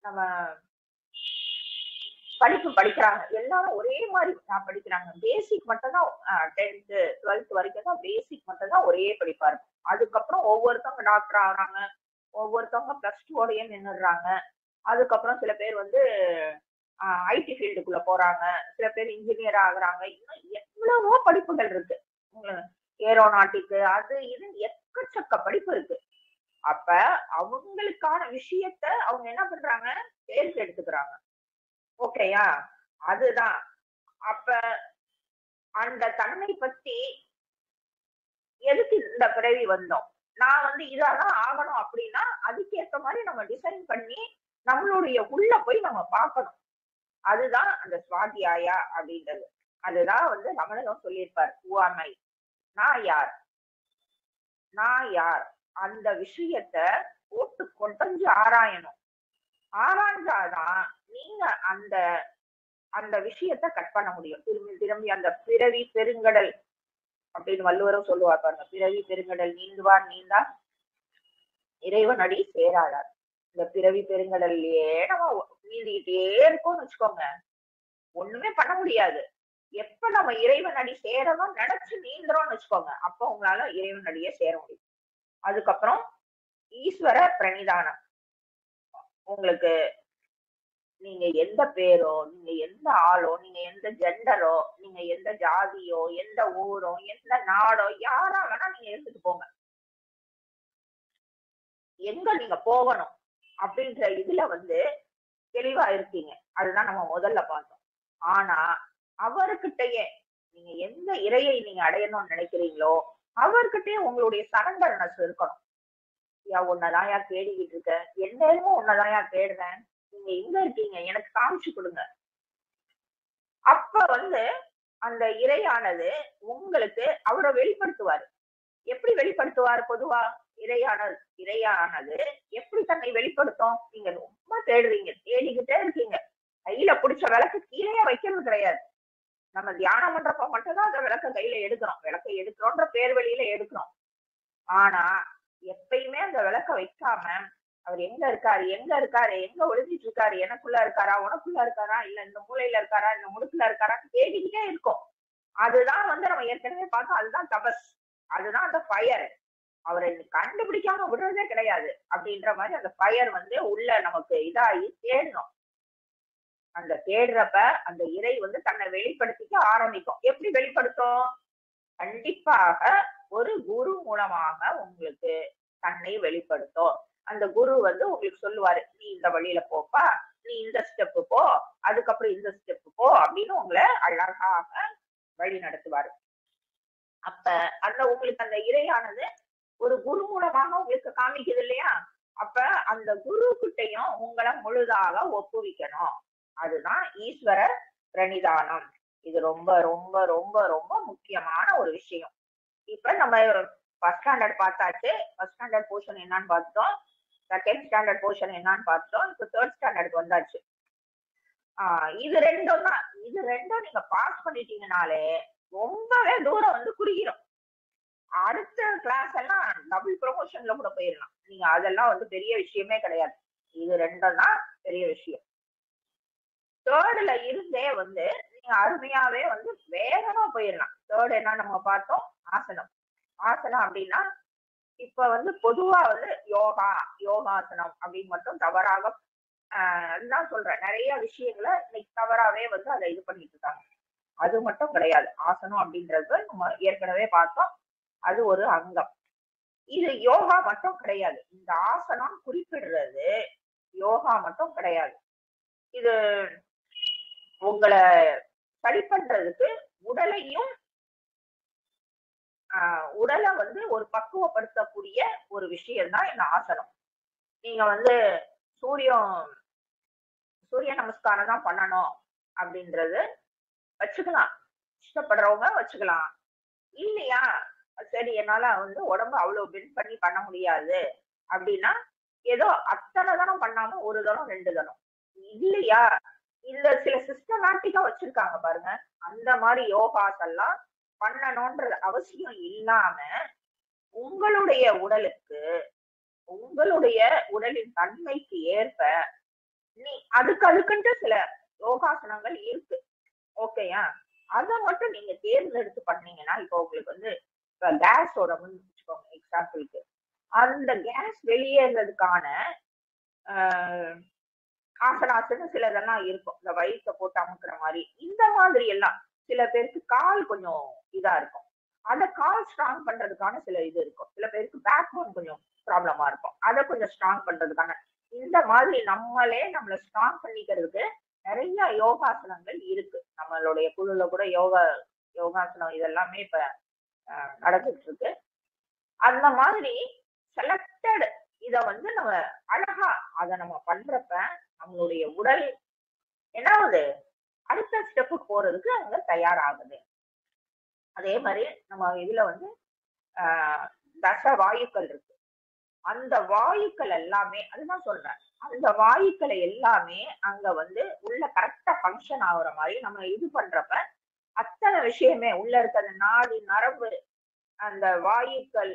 நம்ம படிப்பு படிக்கிறாங்க, எல்லாரும் ஒரே மாதிரி படிக்கிறாங்க, பேசிக் மட்டும் தான் 10th 12th வரைக்கும் தான் பேசிக் மட்டும் தான் ஒரே படிப்பா இருக்கும். அதுக்கப்புறம் ஒவ்வொருத்தவங்க டாக்டர் ஆகுறாங்க, ஒவ்வொருத்தவங்க +2 நின்னுடுறாங்க. அதுக்கப்புறம் சில பேர் வந்து ஐடி ஃபீல்டுக்குள்ள போறாங்க, சில பேர் இன்ஜினியர் ஆகுறாங்க. இன்னும் எவ்வளவோ படிப்புகள் இருக்கு, ஏரோநாட்டிக்கு அது இது எக்கச்சக்க படிப்பு இருக்கு. அப்ப அவங்களுக்கான விஷயத்த அவங்க என்ன பண்றாங்க, தேர்ந்தெடுத்துக்கிறாங்க. ஓகேயா? அதுதான். அப்ப அந்த தன்மை பத்தி எதுக்கு இந்த பிறவி வந்தோம், நான் வந்து இதாதான் ஆகணும் அப்படின்னா அதுக்கேற்ற மாதிரி நம்ம டிசைன் பண்ணி நம்மளுடைய உள்ள போய் நம்ம பார்க்கணும். அதுதான் அந்த சுவாத்தியாயா அப்படின்றது. அதுதான் வந்து ரமணனும் சொல்லியிருப்பார், ஊமை, நான் யார், நான் யார். அந்த விஷயத்த போட்டு கொட்டஞ்சு ஆராயணும். ஆராய்ஞ்சாதான் நீங்க அந்த அந்த விஷயத்த கட் பண்ண முடியும். திரும்பி திரும்பி அந்த பிறவி பெருங்கடல் அப்படின்னு வள்ளுவரும் சொல்லுவார் பாருங்க, பிறவி பெருங்கடல் நீந்துவார் நீந்தா இறைவன் அடி சேராதார். இந்த பிறவி பெருங்கடல்லையே நம்ம நீந்திக்கிட்டே இருக்கோம்னு வச்சுக்கோங்க, ஒண்ணுமே பண்ண முடியாது. எப்ப நம்ம இறைவன் அடி சேரணும் நினைச்சு நீந்துறோம்னு வச்சுக்கோங்க, அப்ப உங்களால இறைவன் அடியே சேர முடியும். அதுக்கப்புறம் ஈஸ்வர பிரணிதானம். உங்களுக்கு நீங்க எந்த பேரோ, நீங்க எந்த ஆளோ, நீங்க எந்த ஜெண்டரோ, நீங்க எந்த ஜாதியோ, எந்த ஊரோ, எந்த நாடோ, யாரா வேணா நீங்க எடுத்துட்டு போங்க, எங்க நீங்க போகணும் அப்படின்ற இதுல வந்து தெளிவா இருக்கீங்க. அதுதான் நம்ம முதல்ல பார்த்தோம். ஆனா அவர்கிட்டயே நீங்க எந்த இறையை நீங்க அடையணும்னு நினைக்கிறீங்களோ அவர்கிட்டயே உங்களுடைய சரண்டர்னஸ் இருக்கணும். உன்னதான் தேடிக்கிட்டு இருக்க, எந்நேரமும் உன்னதான் தேடுறேன், நீங்க எங்க இருக்கீங்க எனக்கு காமிச்சு கொடுங்க. அப்ப வந்து அந்த இறையானது உங்களுக்கு அவரை வெளிப்படுத்துவாரு. எப்படி வெளிப்படுத்துவார்? பொதுவா இறையானது எப்படி தன்னை வெளிப்படுத்தும்? நீங்க ரொம்ப தேடுறீங்க, தேடிக்கிட்டே இருக்கீங்க, கையில பிடிச்ச விளக்கு கீழே வைக்கிறது கிடையாது. நம்ம தியானம் பண்றப்ப மட்டும்தான் அந்த விளக்க கையில எடுக்கிறோம், விளக்கை எடுக்கிறோன்ற பேர் வழியில எடுக்கிறோம். ஆனா எப்பயுமே அந்த விளக்க வைக்காம அவர் எங்க இருக்காரு, எங்க இருக்காரு, எங்க ஒளிஞ்சிட்டு இருக்காரு, எனக்குள்ள இருக்காரா, உனக்குள்ள இருக்காரா, இல்ல இந்த மூலையில இருக்காரா, இந்த முடுக்குல இருக்காரா, தேடிக்கிட்டே இருக்கும். அதுதான் வந்து நம்ம ஏற்கனவே பார்த்தோம், அதுதான் தபஸ், அதுதான் அந்த ஃபயர். அவரை கண்டுபிடிக்காம விடுறதே கிடையாது அப்படின்ற மாதிரி அந்த ஃபயர் வந்து உள்ள நமக்கு இதாகி தேடணும். அந்த தேடுறப்ப அந்த இறை வந்து தன்னை வெளிப்படுத்திக்க ஆரம்பிக்கும். எப்படி வெளிப்படுத்தும்? கண்டிப்பாக ஒரு குரு மூலமாக உங்களுக்கு தன்னை வெளிப்படுத்தும். அந்த குரு வந்து உங்களுக்கு சொல்லுவாரு, நீ இந்த வழியில போப்பா, நீ இந்த ஸ்டெப்பு போ, அதுக்கப்புறம் இந்த ஸ்டெப்பு போ அப்படின்னு உங்களை அழகாக வழி நடத்துவாரு. அப்ப அந்த உங்களுக்கு அந்த இறையானது ஒரு குரு மூலமாக உங்களுக்கு காமிக்குது இல்லையா? அப்ப அந்த குரு கிட்டையும் உங்களை முழுதாக ஒப்புவிக்கணும். அதுதான் ஈஸ்வர பிரணிதானம். இது ரொம்ப ரொம்ப ரொம்ப ரொம்ப முக்கியமான ஒரு விஷயம். இப்ப நம்ம ஃபர்ஸ்ட் ஸ்டாண்டர்ட் பார்த்தாச்சு, ஃபர்ஸ்ட் ஸ்டாண்டர்ட் போர்ஷன் என்னன்னு பார்த்தோம், செகண்ட் ஸ்டாண்டர்ட் போர்ஷன் என்னன்னு பார்த்தோம், இப்ப தேர்ட் ஸ்டாண்டர்ட் வந்தாச்சு. இது ரெண்டும் தான், இது ரெண்டும் நீங்க பாஸ் பண்ணிட்டீங்கனாலே ரொம்பவே தூரம் வந்து குறுகிரும். அடுத்த கிளாஸ் எல்லாம் டபுள் ப்ரொமோஷன்ல கூட போயிடலாம் நீங்க, அதெல்லாம் வந்து பெரிய விஷயமே கிடையாது. இது ரெண்டும் தான் பெரிய விஷயம். தேர்ட்ல இருந்தே வந்து நீங்க அருமையாவே வந்து வேகமா போயிடலாம். தேர்ட் என்ன நம்ம பார்த்தோம், ஆசனம். ஆசனம் அப்படின்னா இப்ப வந்து பொதுவா வந்து யோகாசனம் அப்படின்னு மட்டும் தவறாக அதுதான் சொல்றேன், நிறைய விஷயங்களை இன்னைக்கு தவறாவே வந்து அதை இது பண்ணிட்டு இருக்காங்க. அது மட்டும் கிடையாது, ஆசனம் அப்படின்றது நம்ம ஏற்கனவே பார்த்தோம், அது ஒரு அங்கம். இது யோகா மட்டும் கிடையாது. இந்த ஆசனம் குறிப்பிடுறது யோகா மட்டும் கிடையாது. இது உங்களை சரி பண்றதுக்கு உடலையும் உடலை வந்து ஒரு பக்குவப்படுத்தக்கூடிய ஒரு விஷயம் தான் இந்த ஆசனம். நீங்க வந்து சூரியன் சூரிய நமஸ்காரம் தான் பண்ணணும் அப்படின்றது வச்சுக்கலாம், இஷ்டப்படுறவங்க வச்சுக்கலாம். இல்லையா, சரி என்னால வந்து உடம்பு அவ்வளவு பெண்ட் பண்ணி பண்ண முடியாது அப்படின்னா ஏதோ அத்தனை தனம் பண்ணாம ஒரு தனம் 2 தனம். இல்லையா, இந்த சில சிஸ்டமேட்டிக்கா வச்சிருக்காங்க பாருங்க, அந்த மாதிரி யோகாஸ் எல்லாம் பண்ணணும்ன்ற அவசியம் இல்லாம உங்களுடைய உடலுக்கு, உங்களுடைய உடலின் தன்மைக்கு ஏற்ப நீ அதுக்குன்ட்டு சில யோகாசனங்கள் இருக்கு. ஓகேயா, அதை மட்டும் நீங்க தேர்ந்தெடுத்து பண்ணீங்கன்னா, இப்போ உங்களுக்கு வந்து கேஸ் உடம்புன்னு வச்சுக்கோங்க எக்ஸாம்பிளுக்கு, அந்த கேஸ் வெளியேறதுக்கான ஆசனாசன்னு சிலதெல்லாம் இருக்கும். இந்த வயிற்ற போட்டு அமுக்குற மாதிரி, இந்த மாதிரி எல்லாம். சில பேருக்கு கால் கொஞ்சம் இதா இருக்கும், அந்த கால் ஸ்ட்ராங் பண்றதுக்கான சில இது இருக்கும். சில பேருக்கு பேக் போன் கொஞ்சம் ப்ராப்ளமா இருக்கும், அதை கொஞ்சம் ஸ்ட்ராங் பண்றதுக்கான இந்த மாதிரி நம்மளே நம்மளை ஸ்ட்ராங் பண்ணிக்கிறதுக்கு நிறைய யோகாசனங்கள் இருக்கு. நம்மளுடைய குழுல கூட யோகாசனம் இதெல்லாமே இப்ப நடந்துட்டு இருக்கு. அந்த மாதிரி செலக்டட் இத வந்து நம்ம அழகா அதை நம்ம பண்றப்ப நம்மளுடைய உடல் என்னாவது அடுத்த ஸ்டெப்புக்கு போறதுக்கு அங்க தயாராகுது. அதே மாதிரி நம்ம இதுல வந்து தச வாயுக்கள் இருக்கு. அந்த வாயுக்கள் எல்லாமே, அதுதான் சொல்றேன், அந்த வாயுக்களை எல்லாமே அங்க வந்து உள்ள கரெக்டா ஃபங்க்ஷன் ஆகுற மாதிரி நம்ம இது பண்றப்ப அத்தனை விஷயமே உள்ள இருக்கிற நாடி நரம்பு, அந்த வாயுக்கள்,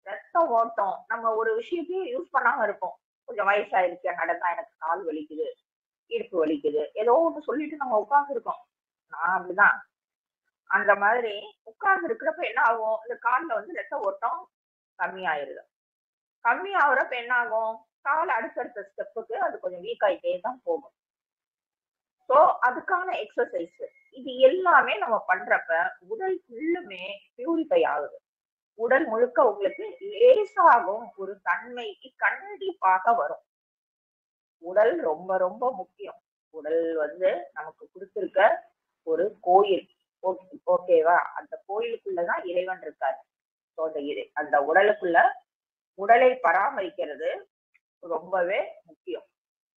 ரத்த ஓட்டம். நம்ம ஒரு விஷயத்தையும் யூஸ் பண்ணாம இருப்போம், கொஞ்சம் வயசாயிருச்சு, நடந்தா எனக்கு கால் வலிக்குது, இடுப்பு வலிக்குது, ஏதோ ஒன்று சொல்லிட்டு நம்ம உட்கார்ந்து இருக்கோம். நான் அப்படிதான். அந்த மாதிரி உட்கார்ந்து இருக்கிறப்ப என்ன ஆகும், இந்த கால்ல வந்து ரத்த ஓட்டம் கம்மியாயிருது. கம்மி ஆகுறப்ப என்ன ஆகும், கால் அடுத்தடுத்த ஸ்டெப்புக்கு அது கொஞ்சம் வீக் ஆயிட்டே தான் போகும். ஸோ அதுக்கான எக்ஸசைஸ் இது எல்லாமே நம்ம பண்றப்ப உடல் ஃபுல்லுமே பியூரிஃபை ஆகுது. உடல் முழுக்க உங்களுக்கு லேசாகும் ஒரு தன்மைக்கு கண்டிப்பாக வரும். உடல் ரொம்ப ரொம்ப முக்கியம். உடல் வந்து நமக்கு கொடுத்திருக்க ஒரு கோயில். ஓகேவா, அந்த கோயிலுக்குள்ளதான் இறைவன் இருக்காரு. அந்த உடலுக்குள்ள உடலை பராமரிக்கிறது ரொம்பவே முக்கியம்.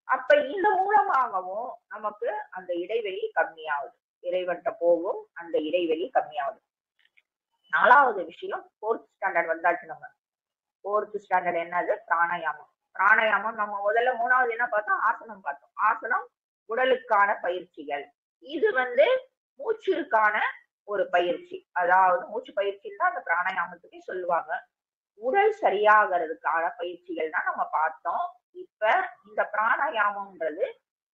அப்ப இந்த மூலமாகவும் நமக்கு அந்த இடைவெளி கம்மியாகுது, இறைவன்கிட்ட போகும் அந்த இடைவெளி கம்மியாகுது. 4வது விஷயம், 4th ஸ்டாண்டர்ட் வந்தாச்சு. நம்ம 4th ஸ்டாண்டர்ட் என்னது, பிராணாயாமம். பிராணாயாமம் நம்ம முதல்ல 3வது என்ன பார்த்தோம், ஆசனம் பார்த்தோம். ஆசனம் உடலுக்கான பயிற்சிகள். இது வந்து மூச்சுக்கான ஒரு பயிற்சி, அதாவது மூச்சு பயிற்சின்னு தான் அந்த பிராணாயாமத்துக்கு சொல்லுவாங்க. உடல் சரியாகிறதுக்கான பயிற்சிகள் தான் நம்ம பார்த்தோம். இப்ப இந்த பிராணாயாமம்ன்றது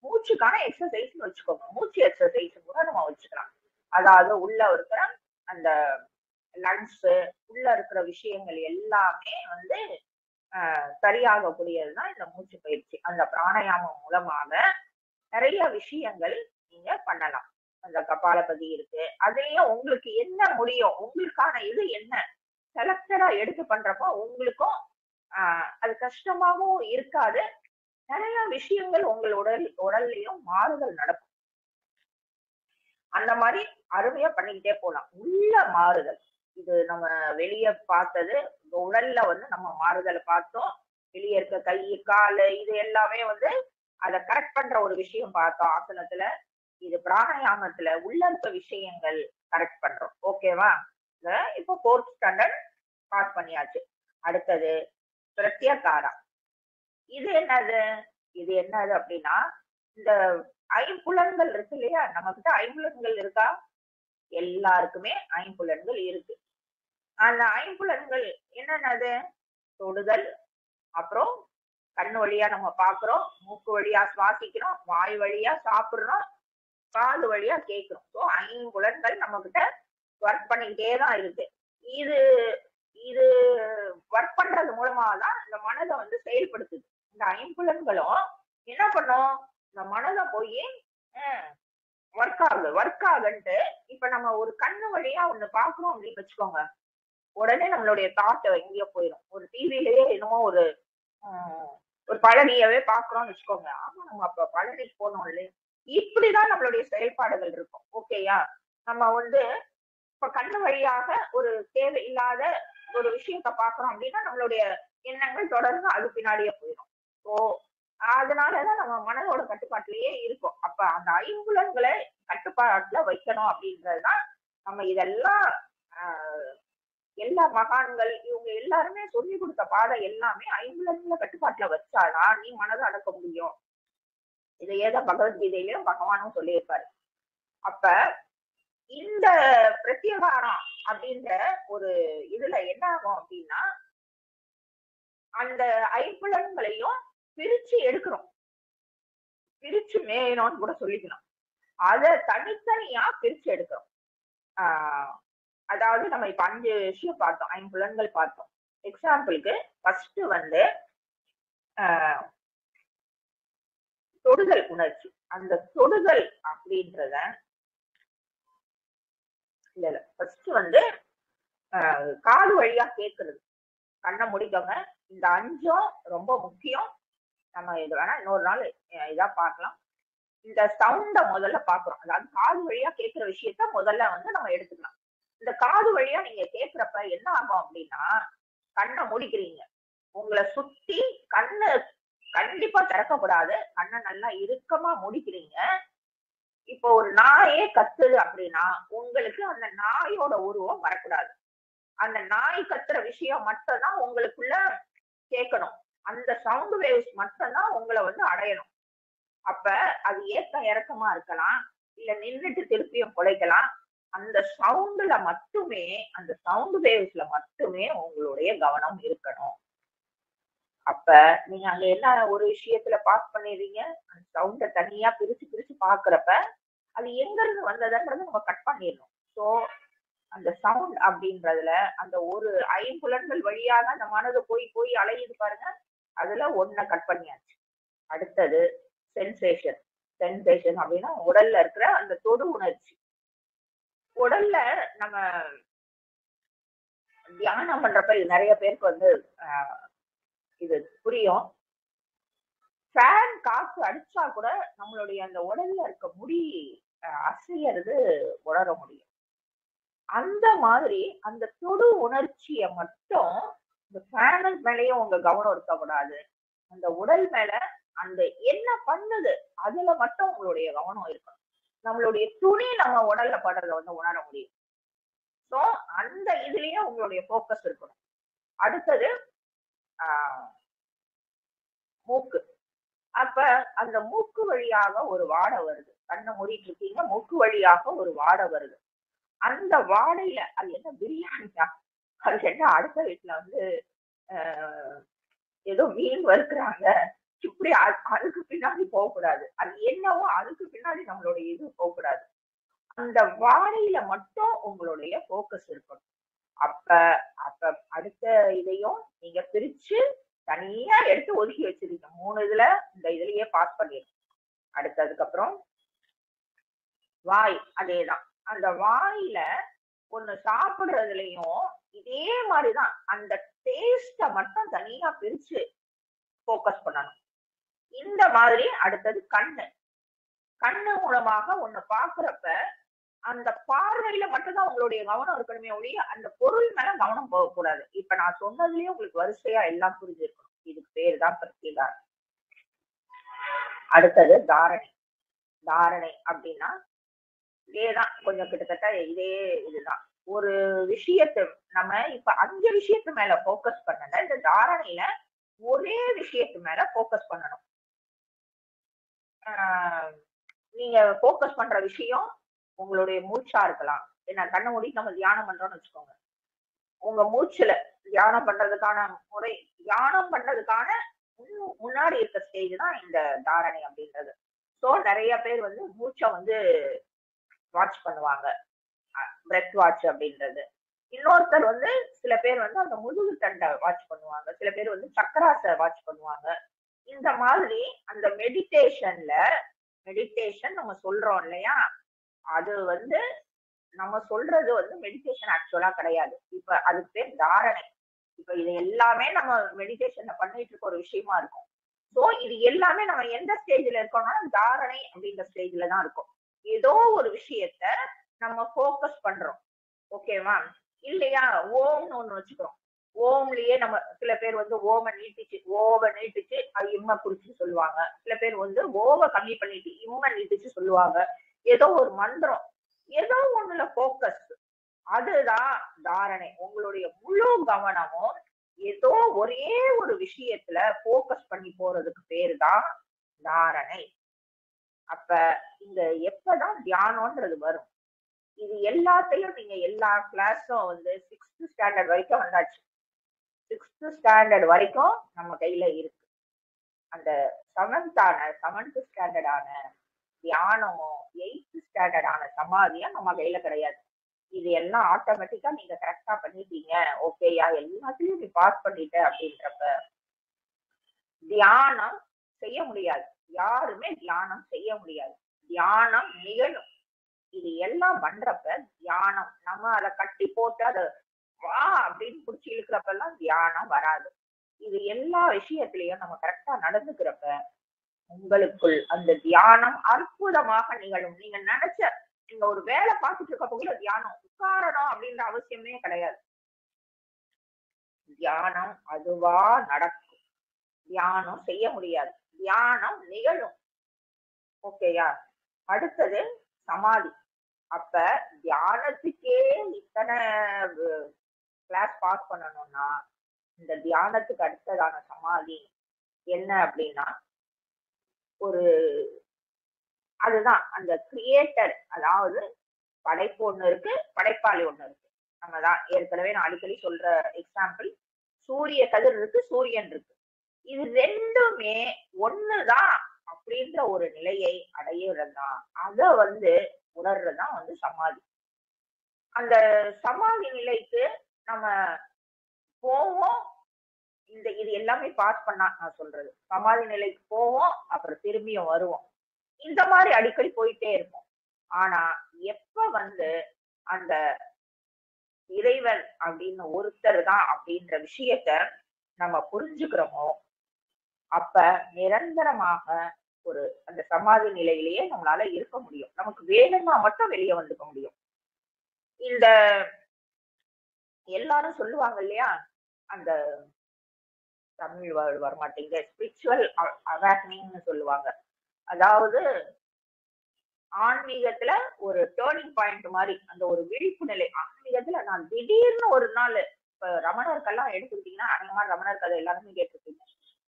மூச்சுக்கான எக்ஸசைஸ் வச்சுக்கோங்க, மூச்சு எக்ஸசைஸ் கூட நம்ம வச்சுக்கலாம். அதாவது உள்ள இருக்கிற அந்த லங்ஸ், உள்ள இருக்கிற விஷயங்கள் எல்லாமே வந்து சரியாகக்கூடியதுதான் இந்த மூச்சு பயிற்சி. அந்த பிராணாயாமம் மூலமாக நிறைய விஷயங்கள் நீங்க பண்ணலாம். அந்த கபாலபதி இருக்கு, அதையும் உங்களுக்கு என்ன முடியும், உங்களுக்கான இது என்ன செலக்டடா எடுத்து பண்றப்போ உங்களுக்கும் அது கஷ்டமாகவும் இருக்காது. நிறைய விஷயங்கள் உங்கள் உடல்லையும் மாறுதல் நடக்கும். அந்த மாதிரி அருமையா பண்ணிக்கிட்டே போலாம். உள்ள மாறுதல், இது நம்ம வெளியே பார்த்தது, உடல்ல வந்து நம்ம மாறுதலை பார்த்தோம். வெளியே இருக்க கை கால் இது எல்லாமே வந்து அதை கரெக்ட் பண்ற ஒரு விஷயம் பார்த்தோம் ஆசனத்துல. இது பிராணாயாமத்துல உள்ள இருக்க விஷயங்கள் கரெக்ட் பண்றோம். ஓகேவா, இப்போ 4th ஸ்டாண்டர்ட் பாஸ் பண்ணியாச்சு. அடுத்தது பிரத்யாகாரா. இது என்னது அப்படின்னா, இந்த ஐம்புலன்கள் இருக்கு இல்லையா, நம்ம கிட்ட ஐம்புலன்கள் இருக்கா, எல்லாருக்குமே ஐம்புலன்கள் இருக்கு. அந்த ஐம்புலன்கள் என்னென்னது, தொடுதல், அப்புறம் கண் வழியா நம்ம பாக்குறோம், மூக்கு வழியா சுவாசிக்கிறோம், வாய் வழியா சாப்பிடுறோம், காது வழியா கேட்கிறோம். ஸோ ஐம்புலன்கள் நம்ம கிட்ட ஒர்க் பண்ணிக்கிட்டே தான் இருக்கு. இது இது ஒர்க் பண்றது மூலமா தான் இந்த மனதை வந்து செயல்படுத்துது. இந்த ஐம்புலன்களும் என்ன பண்ணும், இந்த மனதை போய் ஒர்க் ஆகுன்ட்டு. இப்ப நம்ம ஒரு கண்ணு வழியா ஒண்ணு பாக்குறோம் அப்படின்னு வச்சுக்கோங்க, உடனே நம்மளுடைய தாட் எங்கேயோ போயிடும். ஒரு டிவிலயே என்னமோ ஒரு ஒரு பழனியவே பாக்குறோம்னு வச்சுக்கோங்க, ஆமா நம்ம அப்ப பழனிக்கு போனோம் இல்லையா, இப்படிதான் நம்மளுடைய செயல்பாடுகள் இருக்கும். ஓகேயா? நம்ம வந்து இப்ப கண்ணு வழியாக ஒரு தேவையில்லாத ஒரு விஷயத்த பாக்குறோம் அப்படின்னா நம்மளுடைய எண்ணங்கள் தொடர்ந்து அது பின்னாடியே போயிடும். ஸோ அதனாலதான் நம்ம மனதோட கட்டுப்பாட்டிலேயே இருக்கும். அப்ப அந்த ஐம்புலன்களை கட்டுப்பாட்டுல வைக்கணும் அப்படின்றதுதான் நம்ம இதெல்லாம் ஆஹ் எல்லா மகான்கள் இவங்க எல்லாருமே சொல்லி கொடுத்த பாடம் எல்லாமே ஐம்புலன்களை கட்டுப்பாட்டுல வச்சாதான் நீ மனதை அடக்க முடியும். இதையேதான் பகவத்கீதையிலயும் பகவானும் சொல்லியிருப்பாரு. அப்ப இந்த பிரத்யேகாரம் அப்படின்ற ஒரு இதுல என்ன ஆகும் அப்படின்னா அந்த ஐம்புலன்களையும் பிரிச்சு எடுக்கிறோம், பிரிச்சு மேயணும்னு கூட சொல்லிக்கணும். அதை தனித்தனியா பிரிச்சு எடுக்கிறோம். ஆஹ் அதாவது நம்ம இப்ப 5 விஷயம் பார்த்தோம், ஐம்புலன்கள் பார்த்தோம். எக்ஸாம்பிளுக்கு ஃபர்ஸ்ட் வந்து ஆஹ் தொடுதல் உணர்ச்சி. அந்த தொடுதல் அப்படின்றத இல்ல ஃபர்ஸ்ட் வந்து காது வழியா கேட்கறது. கண்ணை முடிக்கோங்க. இந்த 5ம் ரொம்ப முக்கியம். நம்ம இது வேணா இன்னொரு நாள் இதா பார்க்கலாம். இந்த சவுண்ட முதல்ல பாக்குறோம், அதாவது காது வழியா கேட்கிற விஷயத்த முதல்ல வந்து நம்ம எடுத்துக்கலாம். இந்த காது வழியா நீங்க கேட்கிறப்ப என்ன ஆகும் அப்படின்னா, கண்ணை முடிக்கிறீங்க, உங்களை சுத்தி கண்ணு கண்டிப்பா திறக்கக்கூடாது, கண்ணை நல்லா இறுக்கமா முடிக்கிறீங்க. இப்போ ஒரு நாயே கத்துது அப்படின்னா உங்களுக்கு அந்த நாயோட உருவம் வரக்கூடாது. அந்த நாய் கத்துற விஷயம் மட்டும்தான் உங்களுக்குள்ள கேட்கணும். அந்த சவுண்ட் வேவ்ஸ் மட்டும்தான் உங்களை வந்து அடையணும். அப்ப அது ஏத்த இறக்கமா இருக்கலாம், இல்ல நின்றுட்டு திருப்பியும் குலைக்கலாம். அந்த சவுண்ட்ல மட்டுமே, அந்த சவுண்ட் வேவ்ஸ்ல மட்டுமே உங்களுடைய கவனம் இருக்கணும். அப்ப நீங்க அங்க என்ன ஒரு விஷயத்துல பாஸ் பண்ணிடுறீங்க, அந்த சவுண்ட தனியா பிரிச்சு பிரிச்சு பாக்குறப்ப அது எங்க இருந்து வந்ததுன்றத நம்ம கட் பண்ணிடணும். ஸோ அந்த சவுண்ட் அப்படின்றதுல அந்த ஒரு ஐம்புலன்கள் வழியாக அந்த மனது போய் போய் அலையுது பாருங்க, அதுல ஒன்ன கட் பண்ணியாச்சு. அடுத்தது சென்சேஷன். சென்சேஷன் அப்படின்னா உடல்ல இருக்கிற அந்த தொடு உணர்ச்சி. உடல்ல நம்ம தியானம் பண்றப்ப இது நிறைய பேருக்கு வந்து இது புரியும். ஃபேன் காற்று அடிச்சா கூட நம்மளுடைய அந்த உடல்ல இருக்க முடி அசையறது உணர முடியும். அந்த மாதிரி அந்த தொடு உணர்ச்சிய மட்டும் இந்த ஃபேன் மேலேயும் உங்க கவனம் இருக்கக்கூடாது. அந்த உடல் மேல அந்த என்ன பண்ணுது அதுல மட்டும் உங்களுடைய கவனம் இருக்கணும். நம்மளுடைய துணி நம்ம உடல்ல படுறத வந்து உணர முடியும். ஸோ அந்த இதுலயே உங்களுடைய போக்கஸ் இருக்கணும். அடுத்தது மூக்கு. அப்ப அந்த மூக்கு வழியாக ஒரு வாடை வருது, கண்ணை மூடிட்டு இருக்கீங்க, மூக்கு வழியாக ஒரு வாடை வருது. அந்த வாடையில அது என்ன பிரியாணியா, அது என்ன அடுத்த வீட்டுல வந்து ஏதோ மீன் வறுக்கிறாங்க, இப்படி அதுக்கு பின்னாடி போகக்கூடாது. அது என்னவோ அதுக்கு பின்னாடி நம்மளுடைய இது போகக்கூடாது. அந்த வாடையில மட்டும் உங்களுடைய போக்கஸ் இருக்கணும். அப்ப அப்ப அடுத்த இதையும் நீங்க பிரிச்சு தனியா எடுத்து ஒதுக்கி வச்சிருக்கீங்க. 3 இதுல இந்த இதுலயே பாஸ் பண்ணிருக்கோம். அடுத்ததுக்கு அப்புறம் வாய். அதேதான், அந்த வாயில ஒண்ணு சாப்பிடுறதுலயும் இதே மாதிரிதான் அந்த டேஸ்ட மட்டும் தனியா பிரிச்சு போக்கஸ் பண்ணணும். இந்த மாதிரி அடுத்தது கண்ணு. கண்ணு மூலமாக ஒண்ணு பாக்குறப்ப அந்த பார்வையில மட்டும்தான் உங்களுடைய கவனம் இருக்கணுமே ஒழிய அந்த பொருள் மேல கவனம் போகக்கூடாது. இப்ப நான் சொன்னதுலயே உங்களுக்கு வரிசையா எல்லாம் புரிஞ்சிருக்கணும். இதுக்கு பேரு தான் பிரத்யேகாரம். அடுத்தது தாரணை. தாரணை அப்படின்னா இதேதான், கொஞ்சம் கிட்டத்தட்ட இதே இதுதான். ஒரு விஷயத்தை நம்ம இப்ப 5 விஷயத்து மேல போக்கஸ் பண்ணல, இந்த தாரணையில ஒரே விஷயத்து மேல போக்கஸ் பண்ணணும். நீங்க போக்கஸ் பண்ற விஷயம் உங்களுடைய மூச்சா இருக்கலாம். என்ன கண்ணை மூடி நம்ம தியானம் பண்றோம்னு வச்சுக்கோங்க, உங்க மூச்சுல தியானம் பண்றதுக்கான முறை, தியானம் பண்றதுக்கான முன்னாடி இருக்க ஸ்டேஜ் தான் இந்த தாரணை அப்படின்றது. ஸோ நிறைய பேர் வந்து மூச்சை வந்து வாட்ச் பண்ணுவாங்க, பிரெத் வாட்ச் அப்படின்றது. இன்னொருத்தர் வந்து சில பேர் வந்து அந்த முதுகு தண்டை வாட்ச் பண்ணுவாங்க, சில பேர் வந்து சக்கராசை வாட்ச் பண்ணுவாங்க. இந்த மாதிரி அந்த மெடிடேஷன் நம்ம சொல்றோம் இல்லையா, அது வந்து நம்ம சொல்றது வந்து மெடிடேஷன் ஆக்சுவலா கிடையாது. இப்ப அதுக்கு பேர் தாரணை. இப்ப இது எல்லாமே நம்ம மெடிடேஷன்ல பண்ணிட்டு இருக்க ஒரு விஷயமா இருக்கும். சோ இது எல்லாமே நம்ம எந்த ஸ்டேஜ்ல இருக்கோம்னா தாரணை அப்படின்ற ஸ்டேஜ்ல தான் இருக்கோம். ஏதோ ஒரு விஷயத்த நம்ம ஃபோக்கஸ் பண்றோம். ஓகேவா? இல்லையா? ஓம்னு ஒண்ணு வச்சுக்கிறோம். ஓம்லயே நம்ம சில பேர் வந்து ஓவ நீட்டிச்சு அது இம்ம குறிச்சு சொல்லுவாங்க. சில பேர் வந்து ஓவ கம்மி பண்ணிட்டு இம்ம நீட்டிச்சு சொல்லுவாங்க. ஏதோ ஒரு மந்திரம், ஏதோ ஒண்ணுல ஃபோக்கஸ். அதுதான் தாரணை. உங்களுடைய முழு கவனமும் ஏதோ ஒரே ஒரு விஷயத்துல ஃபோக்கஸ் பண்ணி போறதுக்கு பேரு தான் தாரணை. அப்ப இந்த எப்பதான் தியானம்ன்றது வரும்? இது எல்லாத்தையும் நீங்க எல்லா கிளாஸும் வந்து 6th ஸ்டாண்டர்ட் வரைக்கும் வந்தாச்சு. 6th ஸ்டாண்டர்ட் வரைக்கும் நம்ம கையில இருக்கு. அந்த 7th ஸ்டாண்டர்ட் ஆன தியானமும் 8th ஸ்டாண்டர்ட் ஆன சமாதியும் நம்ம கையில கிடையாது. இது எல்லாம் ஆட்டோமேட்டிக்கா நீங்க கரெக்டா பண்ணிட்டீங்க, ஓகேயா, எல்லாத்துலயும் நீ பாஸ் பண்ணிட்ட அப்படின்றப்ப தியானம் செய்ய முடியாது. யாருமே தியானம் செய்ய முடியாது. தியானம் நிகழும். இது எல்லாம் பண்றப்ப தியானம் நம்ம அதை கட்டி போட்டு அதை வா அப்படின்னு புடிச்சு இழுக்கிறப்ப எல்லாம் தியானம் வராது. இது எல்லா விஷயத்திலயும் நம்ம கரெக்டா நடந்துக்கிறப்ப உங்களுக்குள் அந்த தியானம் அற்புதமாக நிகழும். நீங்க நினைச்ச நீங்க ஒரு வேலை பார்த்துட்டு இருக்கப்ப கூட தியானம் உட்காரணும் அப்படின்ற அவசியமே கிடையாது. தியானம் அதுவா நடக்கும். தியானம் செய்ய முடியாது, தியானம் நிகழும். ஓகேயா? அடுத்தது சமாதி. அப்ப தியானத்துக்கே இத்தனை கிளாஸ் பாஸ் பண்ணணும்னா இந்த தியானத்துக்கு அடுத்ததான சமாதி என்ன அப்படின்னா ஒரு அதுதான் அந்த கிரியேட்டர், அதாவது படைப்பு ஒண்ணு இருக்கு, படைப்பாளி ஒண்ணு இருக்கு. நம்ம தான் ஏற்கனவே நான் அடிக்கடி சொல்ற எக்ஸாம்பிள், சூரிய கதிர் இருக்கு, சூரியன் இருக்கு. இது ரெண்டுமே ஒண்ணுதான் அப்படின்ற ஒரு நிலையை அடையிறதுதான், அத வந்து உணர்றதுதான் வந்து சமாதி. அந்த சமாதி நிலைக்கு நம்ம போவோம். இது எல்லாமே பாஸ் பண்ணா நான் சொல்றது, சமாதி நிலைக்கு போவோம், அப்புறம் திரும்பியும் வருவோம். இந்த மாதிரி அடிக்கடி போயிட்டே இருக்கும். ஆனா எப்ப வந்து அந்த இறைவன் அப்படின்னு ஒருத்தர் தான் அப்படின்ற விஷயத்த நம்ம புரிஞ்சுக்கிறோமோ அப்ப நிரந்தரமாக ஒரு அந்த சமாதி நிலையிலேயே நம்மளால இருக்க முடியும். நமக்கு வேணும்னா மட்டும் வெளியே வந்துக்க முடியும். இந்த எல்லாரும் சொல்லுவாங்க இல்லையா, அந்த தமிழ் வேர்டு வரமாட்டேங்குது, ஸ்பிரிச்சுவல் அவேக்னிங்னு சொல்லுவாங்க. அதாவது ஆன்மீகத்துல ஒரு டேர்னிங் பாயிண்ட் மாதிரி, அந்த ஒரு விழிப்பு நிலை. ஆன்மீகத்துல நான் திடீர்னு ஒரு நாள், இப்ப ரமணருக்கெல்லாம் எடுத்துக்கிட்டீங்கன்னா அநேகமா ரமணர் கதை எல்லாருமே கேட்டிருக்கீங்க.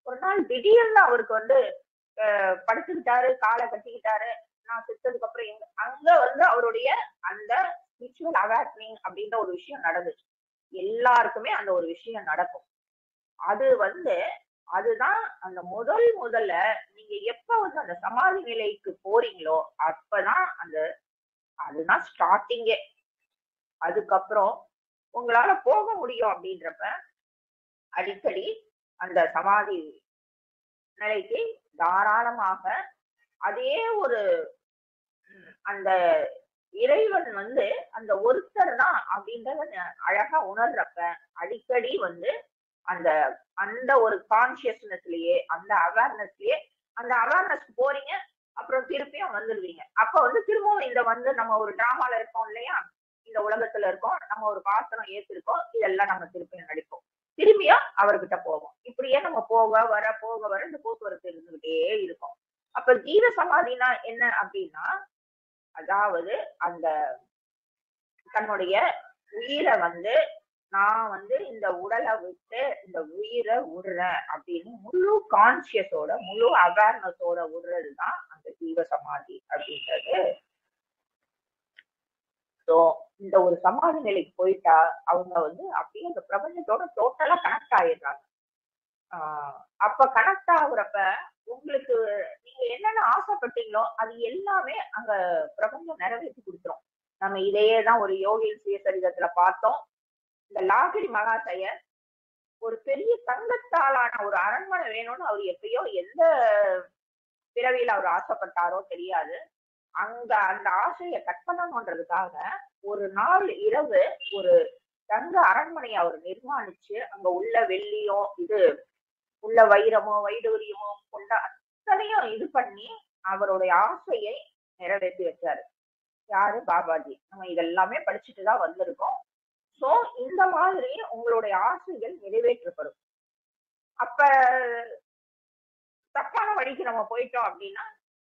ஒரு நாள் திடீர்னு அவருக்கு வந்து படுத்துக்கிட்டாரு, காலை கட்டிக்கிட்டாரு. நான் செத்ததுக்கு அப்புறம் அங்க வந்து அவருடைய அந்த ஸ்பிரிச்சுவல் அவேக்னிங் அப்படின்ற ஒரு விஷயம் நடந்துச்சு. எல்லாருக்குமே அந்த ஒரு விஷயம் நடக்கும். அது வந்து அதுதான் அந்த முதல்ல நீங்க எப்ப வந்து அந்த சமாதி நிலைக்கு போறீங்களோ அப்பதான் அதுதான் ஸ்டார்டிங்கே. அதுக்கப்புறம் உங்களால போக முடியும் அப்படின்றப்ப அடிக்கடி அந்த சமாதி நிலைக்கு தாராளமாக அதே ஒரு அந்த இறைவன் வந்து அந்த ஒருத்தர் தான் அப்படின்றத அழகா உணர்றப்ப அடிக்கடி வந்து அந்த அந்த ஒரு கான்சியஸ்னஸ்லயே அந்த அவேர்னஸ் போறீங்க, அப்புறம் திருப்பியும் வந்துடுவீங்க. அப்ப வந்து திரும்பவும் இந்த வந்து நம்ம ஒரு டிராமால இருக்கோம் இல்லையா, இந்த உலகத்துல இருக்கோம், நம்ம ஒரு பாசனம் ஏத்திருக்கோம், இதெல்லாம் நம்ம திருப்பியும் நடிப்போம், திரும்பியும் அவர்கிட்ட போவோம். இப்படியே நம்ம போக வர இந்த போக்குவரத்து இருந்துகிட்டே இருக்கும். அப்ப ஜீவ சமாதினா என்ன அப்படின்னா, அதாவது அந்த தன்னுடைய உயிரை வந்து நான் வந்து இந்த உடலை விட்டு இந்த உயிரை விடுறேன் அப்படின்னு முழு கான்சியஸோட முழு அவேர்னஸோட விடுறதுதான் அந்த ஜீவ சமாதி அப்படின்றது. ஸோ இந்த ஒரு சமாதி நிலைக்கு போயிட்டா அவங்க வந்து அப்படியே அந்த பிரபஞ்சத்தோட டோட்டலா கனெக்ட் ஆயிடுறாங்க. அப்ப கனெக்ட் ஆகுறப்ப உங்களுக்கு நீங்க என்னென்ன ஆசைப்பட்டீங்களோ அது எல்லாமே அங்க பிரபஞ்சம் நிறைவேற்றி கொடுத்துரும். நம்ம இதையே தான் ஒரு யோகி சுயசரிதத்துல பார்த்தோம். இந்த லாகிரி மகாசயர் ஒரு பெரிய தங்கத்தாலான ஒரு அரண்மனை வேணும்னு அவர் எப்பயோ எந்த பிறவியில அவர் ஆசைப்பட்டாரோ தெரியாது. அங்க அந்த ஆசையை கற்பனம்ன்றதுக்காக ஒரு நாள் இரவு ஒரு தங்க அரண்மனையை அவர் நிர்மாணிச்சு அங்க உள்ள வெள்ளியும் உள்ள வைரமோ வைடூரியமோ கொண்ட அத்தனையும் இது பண்ணி அவருடைய ஆசையை நிறைவேற்றி வச்சாரு. யாரு? பாபாஜி. நம்ம இதெல்லாமே படிச்சுட்டு தான் வந்திருக்கோம். சோ இந்த மாதிரி உங்களுடைய ஆசைகள் நிறைவேற்றப்படும். அப்ப தப்பான வழிக்கு நம்ம போயிட்டோம் அப்படின்னா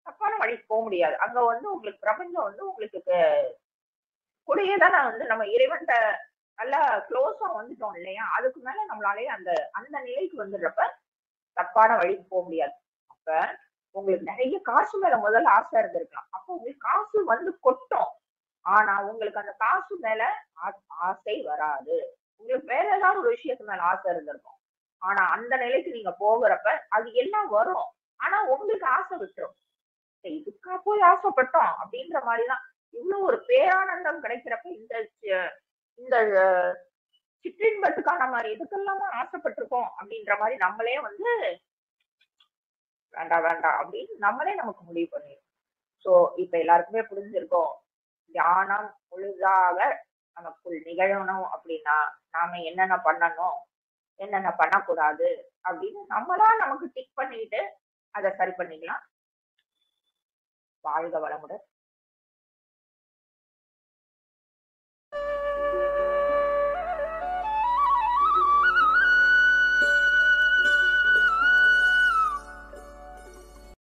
தப்பான வழிக்கு போக முடியாது. அங்க வந்து உங்களுக்கு பிரபஞ்சம் வந்து உங்களுக்கு கூடயேதான் வந்து நம்ம இறைவன்கிட்ட நல்லா க்ளோஸா வந்துட்டோம் இல்லையா, அதுக்கு மேல நம்மளாலே அந்த அந்த நிலைக்கு வந்துடுறப்ப தப்பான வழிக்கு போக முடியாது. அப்ப உங்களுக்கு நிறைய காசு மேல முதல்ல ஆசை இருந்திருக்கலாம். அப்போ உங்களுக்கு காசு வந்து கொட்டும். ஆனா உங்களுக்கு அந்த காசு மேல ஆசை வராது. உங்களுக்கு வேற ஏதாவது ஒரு விஷயத்து மேல ஆசை இருந்திருக்கும். ஆனா அந்த நிலைக்கு நீங்க போகிறப்ப அது எல்லாம் வரும். ஆனா உங்களுக்கு ஆசை விட்டுரும். இதுக்கா போய் ஆசைப்பட்டோம் அப்படின்ற மாதிரிதான். இவ்வளவு ஒரு பேரானந்தம் கிடைக்கிறப்ப இந்த இந்த சிற்றின்பத்துக்கான மாதிரி இதுக்கெல்லாம் ஆசைப்பட்டிருக்கோம் அப்படின்ற மாதிரி நம்மளே வந்து வேண்டாம் வேண்டாம் அப்படின்னு நம்மளே நமக்கு முடிவு பண்ணிடும். சோ இப்ப எல்லாருக்குமே புரிஞ்சிருக்கோம். தியானம் முழுதாக நமக்குள் நிகழணும் அப்படின்னா நாம என்னென்ன பண்ணணும் என்னென்ன பண்ணக்கூடாது அப்படின்னு நம்மளா நமக்கு டிக் பண்ணிட்டு அதை சரி பண்ணிக்கலாம். வாழ்க வளமுடன்.